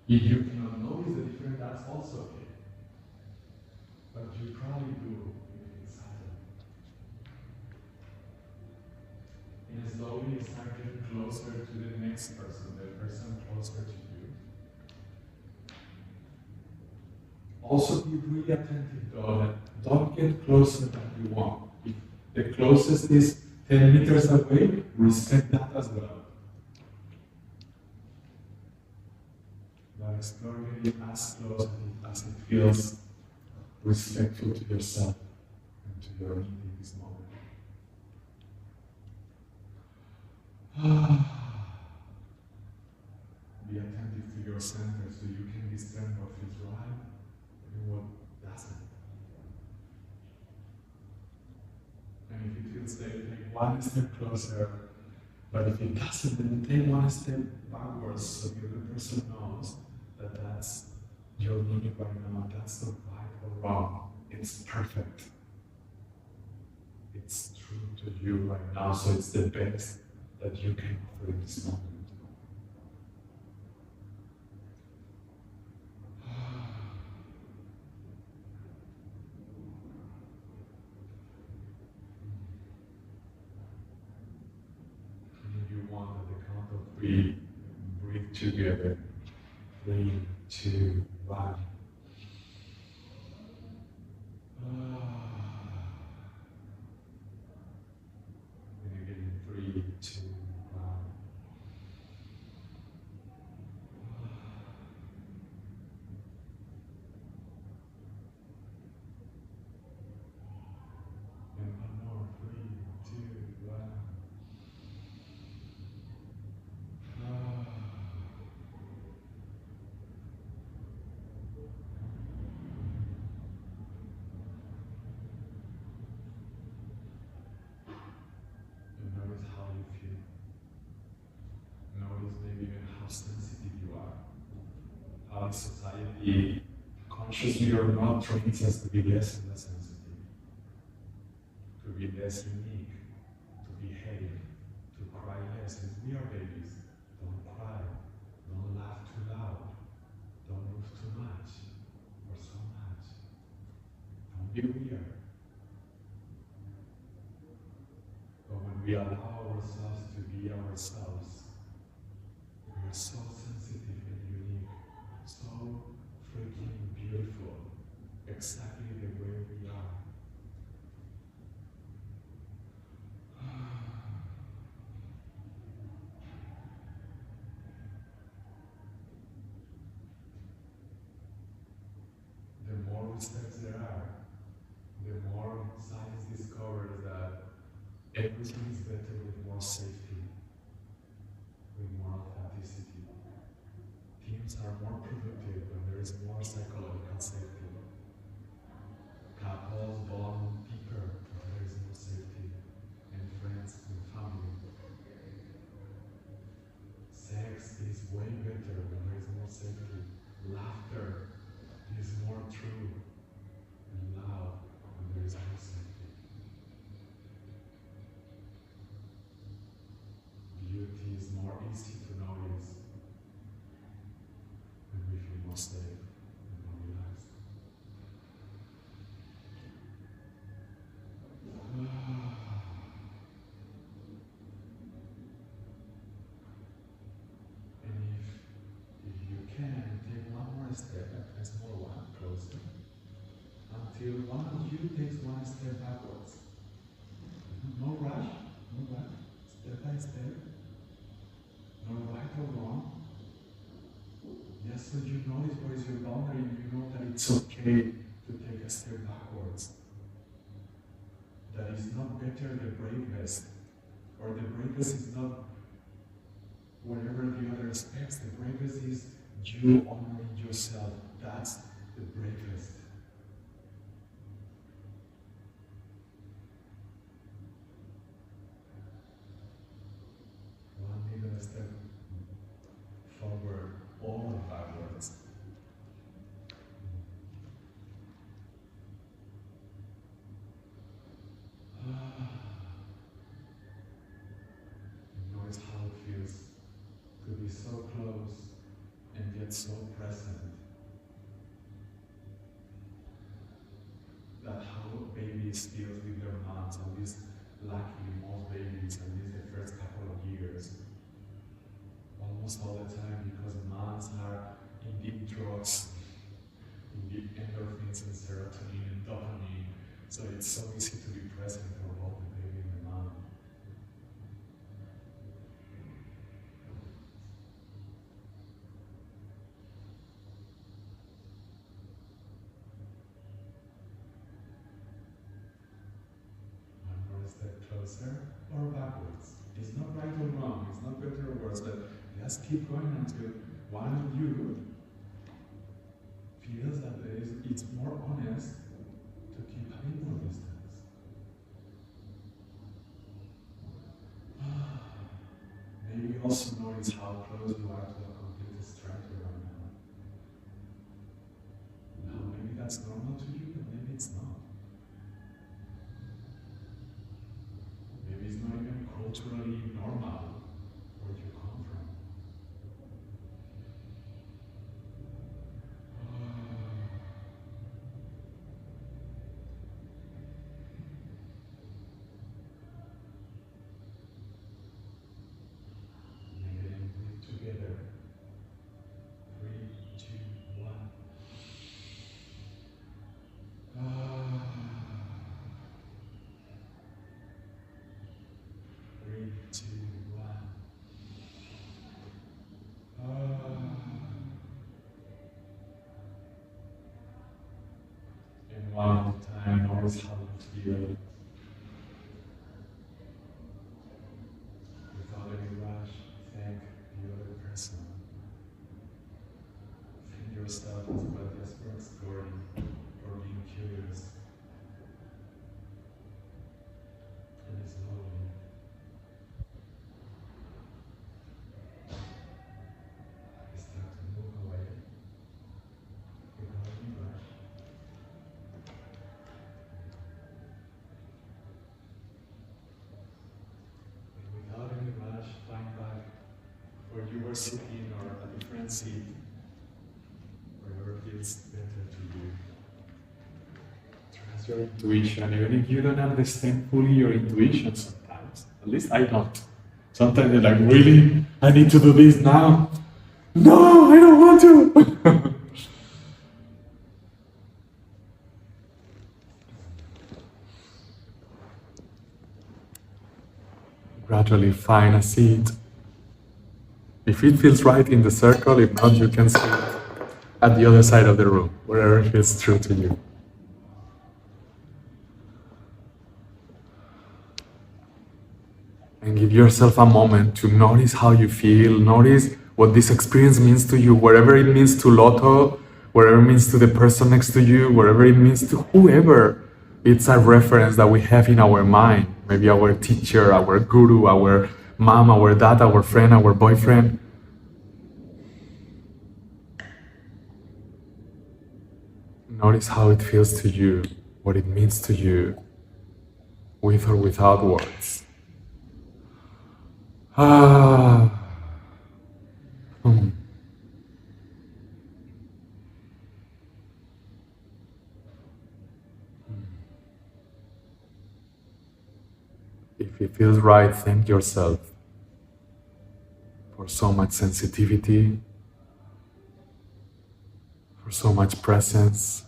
If you cannot notice the difference, that's also okay. But you probably do if it's subtle. And slowly you start getting closer to the next person, the person closer to you. Also be really attentive though, that don't get closer than you want. If the closest is 10 meters away, respect that as well. But explore getting as close as it feels respectful to yourself and to your need in this moment. Be attentive to your center so you can discern what feels right and what doesn't. And if it feels like take one step closer, but if it doesn't, then take one step backwards so the other person knows that that's your limit right now, that's not right or wrong, it's perfect. It's true to you right now, so it's the best that you can offer in this moment. And if you want at the count of 3, breathe together. 3, 2, 1. And again, 3, 2, 1. And one more, 3, 2, 1. And notice how you feel. Notice maybe even how sensitive you are. How society, consciously or not, trains us to be less and less sensitive, to be less unique, to behave, to cry less. And we are babies. Don't cry. Don't laugh too loud. Don't move too much or so much. Don't be weird. But when we allow ourselves to be ourselves, we are so sensitive and unique, so freaking beautiful, exactly the way we are. The more steps there are, the more science discovers that everything is better with more safety, with more authenticity. Teams are more productive when there is more psychological safety. Couples bond deeper when there is more safety, and friends and family. Sex is way better when there is more safety. Laughter is more true and loud when there is more safety. Beauty is more easy to notice when we feel more safe and more relaxed. And if you can, take one more step, a small one, closer, until one of you takes one step backwards. No rush, step by step, no right or wrong. Just so you notice what is your boundary and you know that it's okay to take a step backwards. That is not better the bravest, or the bravest is not whatever the other expects. The bravest is you honoring yourself. That's the bravest. One little step forward, all backwards. Notice how it feels to be so close and yet so present. That how babies feel with their moms, at least luckily most babies, at least the first couple of years. Almost all the time, because moms are in deep drugs, in deep endorphins. closer or backwards. It's not right or wrong, it's not better or worse, but just keep going until one of you feels that it's more honest to keep having more distance. Maybe also notice how close you are to a complete stranger right now. Now, maybe that's normal to you, but maybe it's not. Maybe it's not even culturally normal where you come from. Together. 3, 2, 1. 3, 2, 1. And one more time, notice how you feel. Without any rush, thank the other person. Thank yourself as well, just for exploring, for being curious. And it's lovely. Start to move away without any rush. And without any rush, find back where you were sitting or a different seat, wherever feels better to you. Trust your intuition, even if you don't understand fully your intuition sometimes. At least I don't. Sometimes you're like, really? I need to do this now? No, I don't want to! Gradually find a seat. If it feels right in the circle, if not, you can sit at the other side of the room, wherever feels true to you. And give yourself a moment to notice how you feel, notice what this experience means to you, wherever it means to Loto, wherever it means to the person next to you, wherever it means to whoever. It's a reference that we have in our mind. Maybe our teacher, our guru, our mom, our dad, our friend, our boyfriend. Notice how it feels to you, what it means to you, with or without words. If it feels right, thank yourself for so much sensitivity, for so much presence.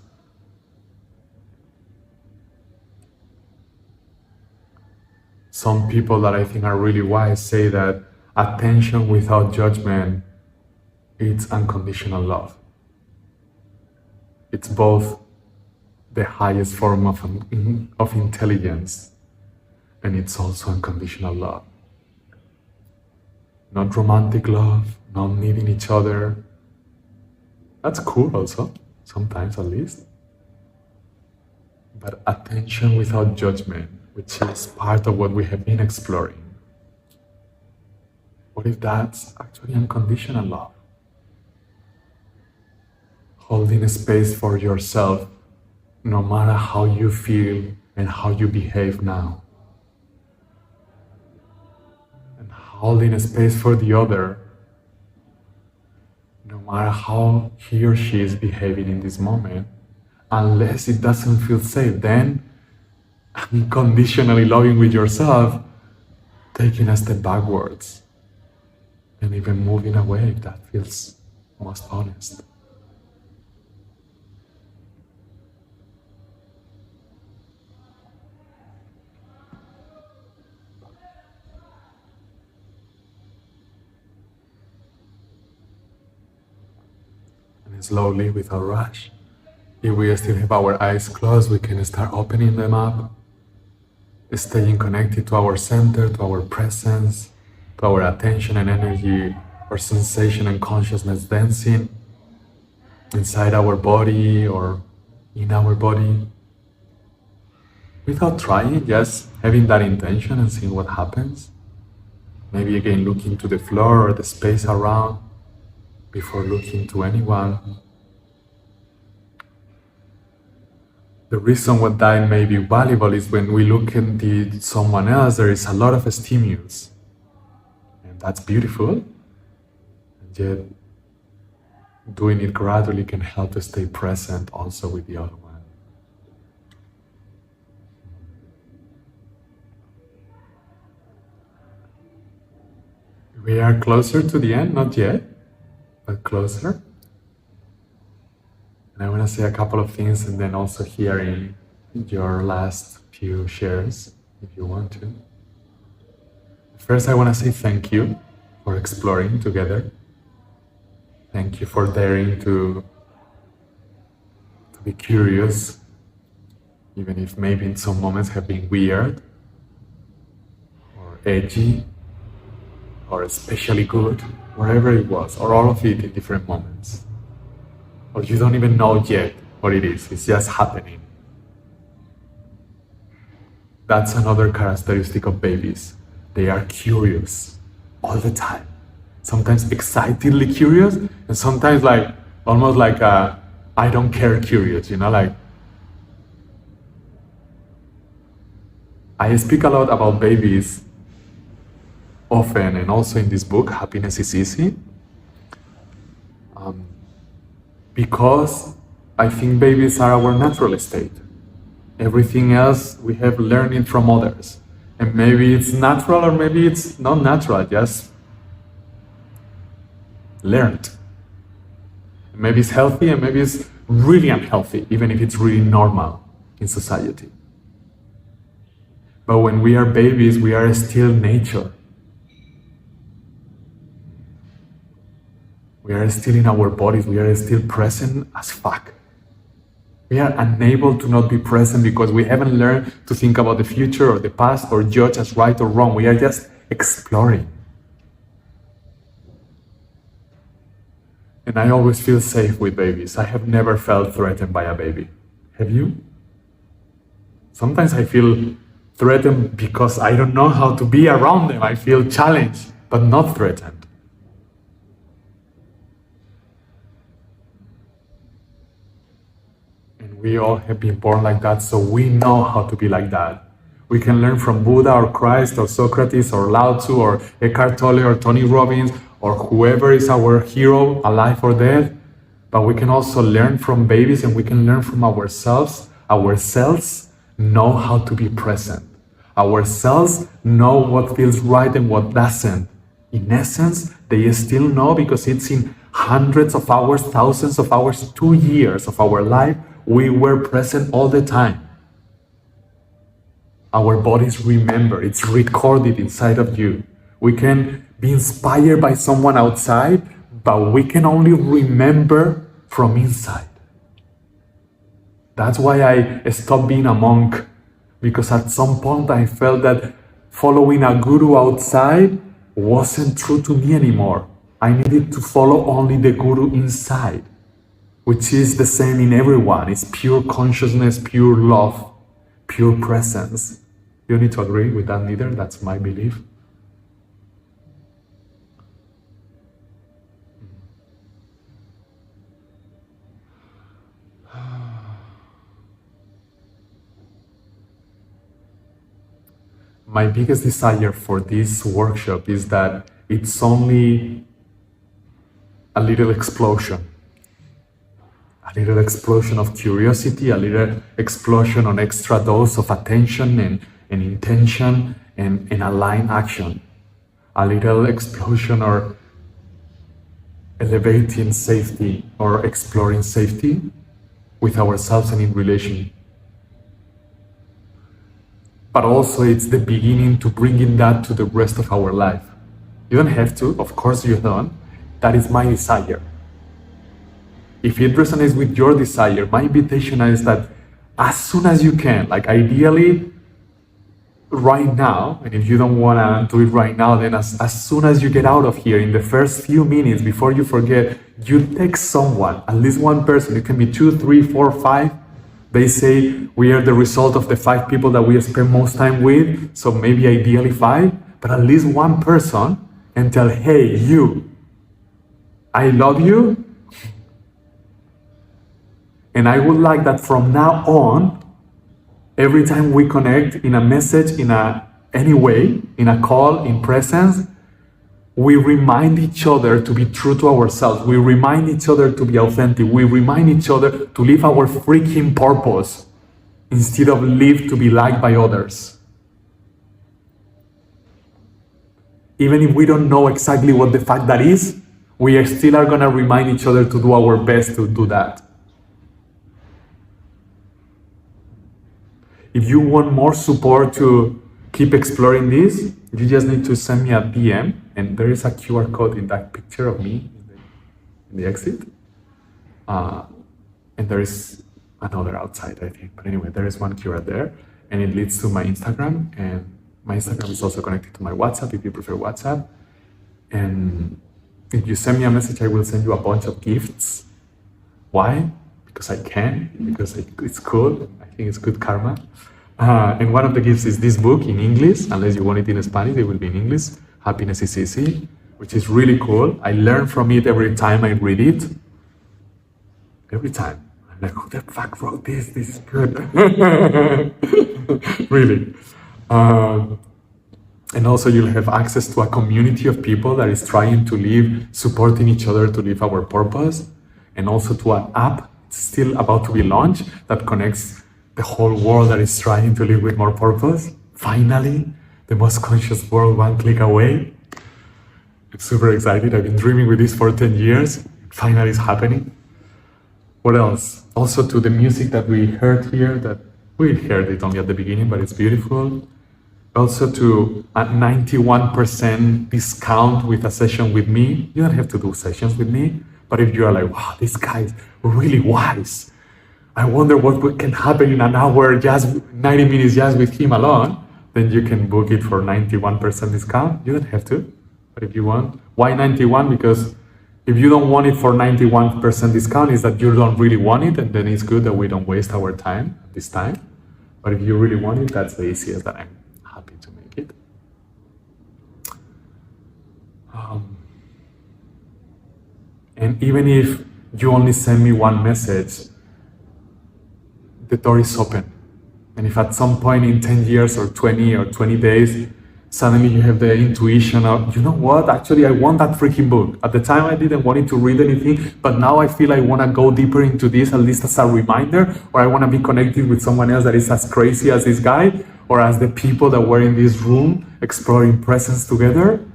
Some people that I think are really wise say that attention without judgment, it's unconditional love. It's both the highest form of intelligence, and it's also unconditional love. Not romantic love, not needing each other. That's cool also, sometimes at least. But attention without judgment, which is part of what we have been exploring. What if that's actually unconditional love? Holding a space for yourself, no matter how you feel and how you behave now. And holding a space for the other, no matter how he or she is behaving in this moment, unless it doesn't feel safe, then unconditionally loving with yourself, taking a step backwards, and even moving away if that feels most honest. And slowly, without rush, if we still have our eyes closed, we can start opening them up. staying connected to our center, to our presence, to our attention and energy, or sensation and consciousness dancing inside our body or in our body. Without trying, just having that intention and seeing what happens. Maybe again looking to the floor or the space around before looking to anyone. The reason why that may be valuable is when we look at someone else, there is a lot of stimulus. And that's beautiful. And yet, doing it gradually can help to stay present also with the other one. We are closer to the end, not yet, but closer. And I want to say a couple of things and then also hearing your last few shares, if you want to. First, I want to say thank you for exploring together. Thank you for daring to be curious, even if maybe in some moments have been weird or edgy or especially good, wherever it was, or all of it in different moments. Or you don't even know yet what it is, it's just happening. That's another characteristic of babies. They are curious all the time. Sometimes excitedly curious, and sometimes almost like a I don't care curious, I speak a lot about babies often, and also in this book, Happiness is Easy, because I think babies are our natural state. Everything else we have learned it from others. And maybe it's natural or maybe it's not natural, just learned. Maybe it's healthy and maybe it's really unhealthy, even if it's really normal in society. But when we are babies, we are still nature. We are still in our bodies, we are still present as fuck. We are unable to not be present because we haven't learned to think about the future or the past or judge as right or wrong. We are just exploring. And I always feel safe with babies. I have never felt threatened by a baby. Have you? Sometimes I feel threatened because I don't know how to be around them. I feel challenged, but not threatened. And we all have been born like that, so we know how to be like that. We can learn from Buddha or Christ or Socrates or Lao Tzu or Eckhart Tolle or Tony Robbins or whoever is our hero, alive or dead. But we can also learn from babies and we can learn from ourselves. Our cells know how to be present. Our cells know what feels right and what doesn't. In essence, they still know because it's in hundreds of hours, thousands of hours, 2 years of our life, we were present all the time. Our bodies remember, it's recorded inside of you. We can be inspired by someone outside, but we can only remember from inside. That's why I stopped being a monk, because at some point I felt that following a guru outside wasn't true to me anymore. I needed to follow only the guru inside, which is the same in everyone. It's pure consciousness, pure love, pure presence. You need to agree with that neither, that's my belief. My biggest desire for this workshop is that it's only a little explosion. A little explosion of curiosity, a little explosion on extra dose of attention and intention and aligned action. A little explosion or elevating safety or exploring safety with ourselves and in relation. But also it's the beginning to bringing that to the rest of our life. You don't have to, of course you don't. That is my desire. If it resonates with your desire, my invitation is that as soon as you can, like ideally right now, and if you don't want to do it right now, then as soon as you get out of here, in the first few minutes before you forget, you text someone, at least one person. It can be 2, 3, 4, 5. They say we are the result of the 5 people that we spend most time with, so maybe ideally 5, but at least one person, and tell, hey, you, I love you, and I would like that from now on, every time we connect in a message, any way, in a call, in presence, we remind each other to be true to ourselves. We remind each other to be authentic. We remind each other to live our freaking purpose instead of live to be liked by others. Even if we don't know exactly what the fact that is, we are still are gonna remind each other to do our best to do that. If you want more support to keep exploring this, you just need to send me a DM, and there is a QR code in that picture of me in the exit. And there is another outside, I think. But anyway, there is one QR there, and it leads to my Instagram, and my Instagram is also connected to my WhatsApp if you prefer WhatsApp. And if you send me a message, I will send you a bunch of gifts. Why? Because I can, because it's cool. I think it's good karma. And one of the gifts is this book in English. Unless you want it in Spanish, it will be in English. Happiness is Easy, which is really cool. I learn from it every time I read it. Every time. I'm like, who the fuck wrote this? This is good. Really. And also you'll have access to a community of people that is trying to live, supporting each other to live our purpose. And also to an app still about to be launched that connects the whole world that is trying to live with more purpose. Finally, the most conscious world one click away. I'm super excited. I've been dreaming with this for 10 years. Finally, it's happening. What else? Also to the music that we heard here, that we heard it only at the beginning, but it's beautiful. Also to a 91% discount with a session with me. You don't have to do sessions with me, but if you are like, wow, this guy is really wise. I wonder what can happen in an hour, just 90 minutes just with him alone, then you can book it for 91% discount. You don't have to, but if you want. Why 91? Because if you don't want it for 91% discount, is that you don't really want it, and then it's good that we don't waste our time at this time. But if you really want it, that's the easiest that I'm happy to make it. And even if you only send me one message, the door is open. And if at some point in 10 years or 20 days, suddenly you have the intuition of, you know what, actually I want that freaking book. At the time I didn't want it to read anything, but now I feel I want to go deeper into this, at least as a reminder, or I want to be connected with someone else that is as crazy as this guy, or as the people that were in this room exploring presence together,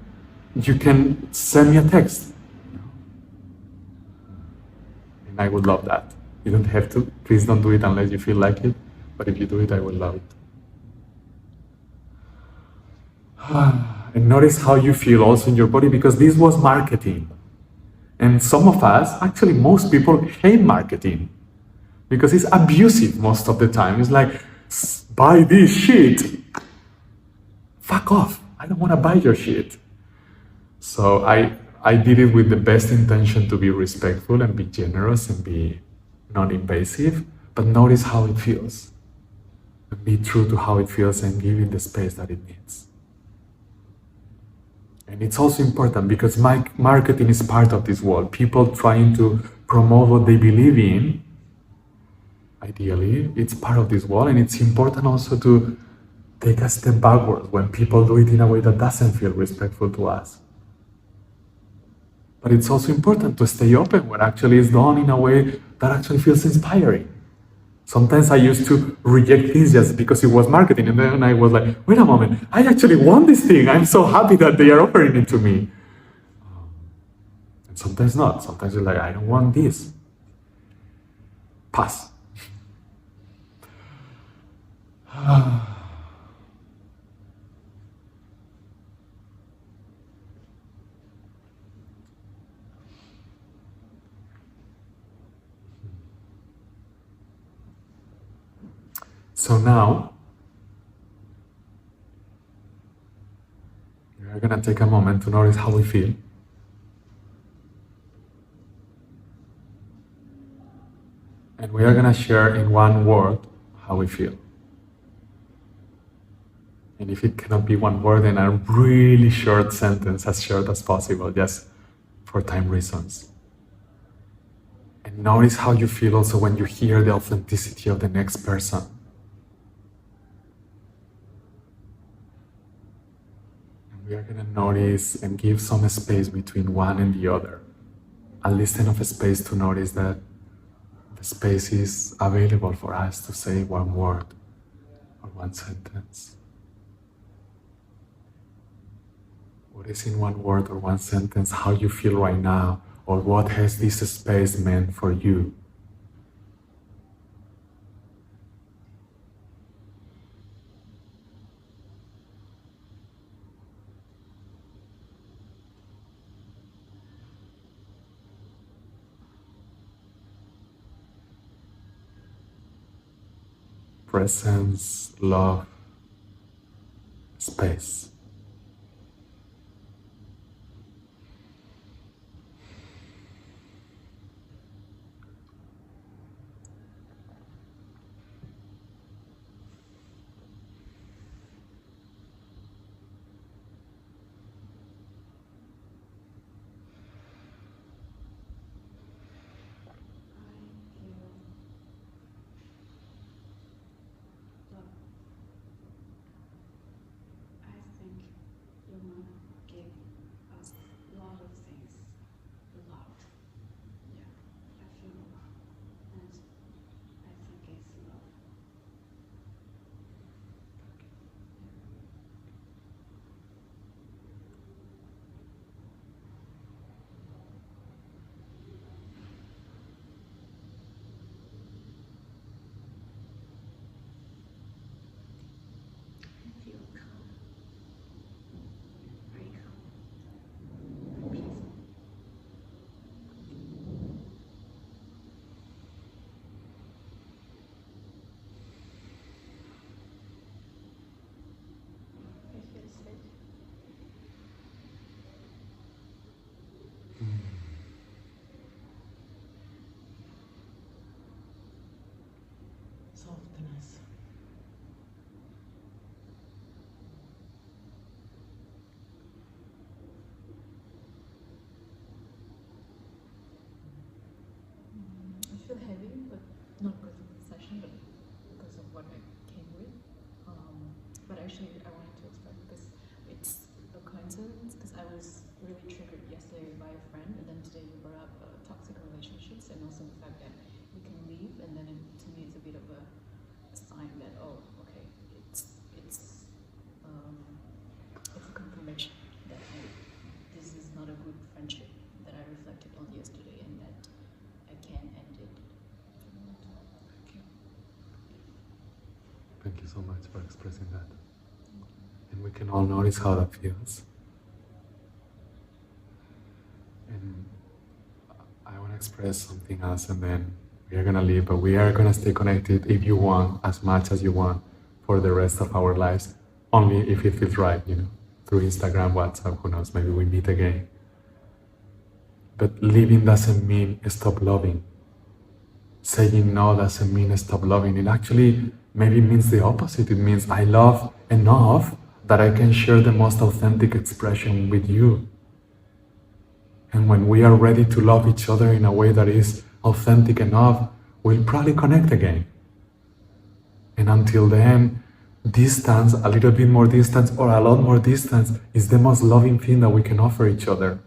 you can send me a text. And I would love that. You don't have to. Please don't do it unless you feel like it. But if you do it, I will love it. And notice how you feel also in your body, because this was marketing. And some of us, actually most people, hate marketing because it's abusive most of the time. It's like, buy this shit. Fuck off. I don't want to buy your shit. So I did it with the best intention to be respectful and be generous and be non-invasive, but notice how it feels. And be true to how it feels and give it the space that it needs. And it's also important because marketing is part of this world. People trying to promote what they believe in, ideally, it's part of this world, and it's important also to take a step backwards when people do it in a way that doesn't feel respectful to us. But it's also important to stay open when actually it's done in a way that actually feels inspiring. Sometimes I used to reject things just because it was marketing, and then I was like, wait a moment, I actually want this thing. I'm so happy that they are offering it to me. And sometimes not. Sometimes you're like, I don't want this. Pass. So now, We are gonna take a moment to notice how we feel. And we are gonna share in one word how we feel. And if it cannot be one word, then a really short sentence, as short as possible, just for time reasons. And notice how you feel also when you hear the authenticity of the next person. And we are gonna notice and give some space between one and the other. A listen of space to notice that the space is available for us to say one word or one sentence. What is in one word or one sentence, how you feel right now, or what has this space meant for you? Presence, love, space. Softness. I feel heavy, but not because of the session, but because of what I came with. But actually, I wanted to express because it's a coincidence, because I was really triggered yesterday by a friend, and then today you brought up toxic relationships, and also the fact that you can leave, and then to me it's a bit of a sign that, oh, okay, it's a confirmation that this is not a good friendship that I reflected on yesterday, and that I can end it. Thank you so much for expressing that. And we can all notice how that feels. And I want to express something else, and then we are going to leave, but we are going to stay connected if you want, as much as you want, for the rest of our lives, only if it feels right, through Instagram, WhatsApp, who knows, maybe we meet again. But leaving doesn't mean stop loving. Saying no doesn't mean stop loving. It actually maybe means the opposite. It means I love enough that I can share the most authentic expression with you. And when we are ready to love each other in a way that is authentic enough, we'll probably connect again. And until then, distance, a little bit more distance or a lot more distance, is the most loving thing that we can offer each other.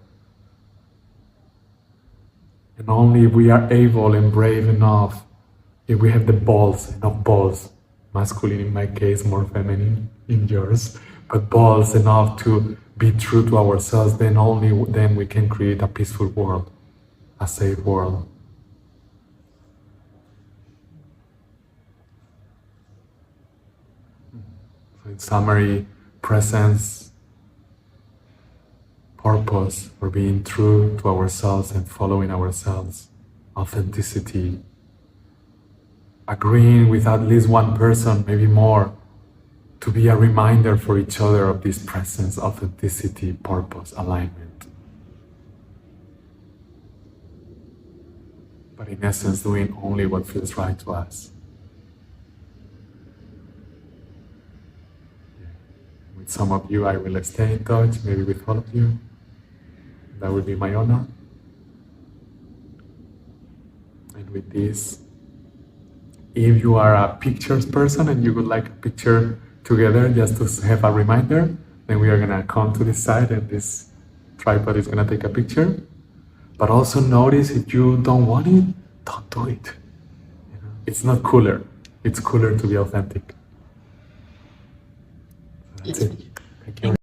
And only if we are able and brave enough, if we have the balls, enough balls, masculine in my case, more feminine in yours, but balls enough to be true to ourselves, then only then we can create a peaceful world, a safe world. So in summary, presence, purpose for being true to ourselves and following ourselves, authenticity, agreeing with at least one person, maybe more, to be a reminder for each other of this presence, authenticity, purpose, alignment. But in essence, doing only what feels right to us. With some of you, I will stay in touch, maybe with all of you. That would be my honor. And with this, if you are a pictures person and you would like a picture together just to have a reminder, then we are gonna come to this side and this tripod is gonna take a picture. But also notice if you don't want it, don't do it. You know? It's not cooler. It's cooler to be authentic. That's it. Thank you.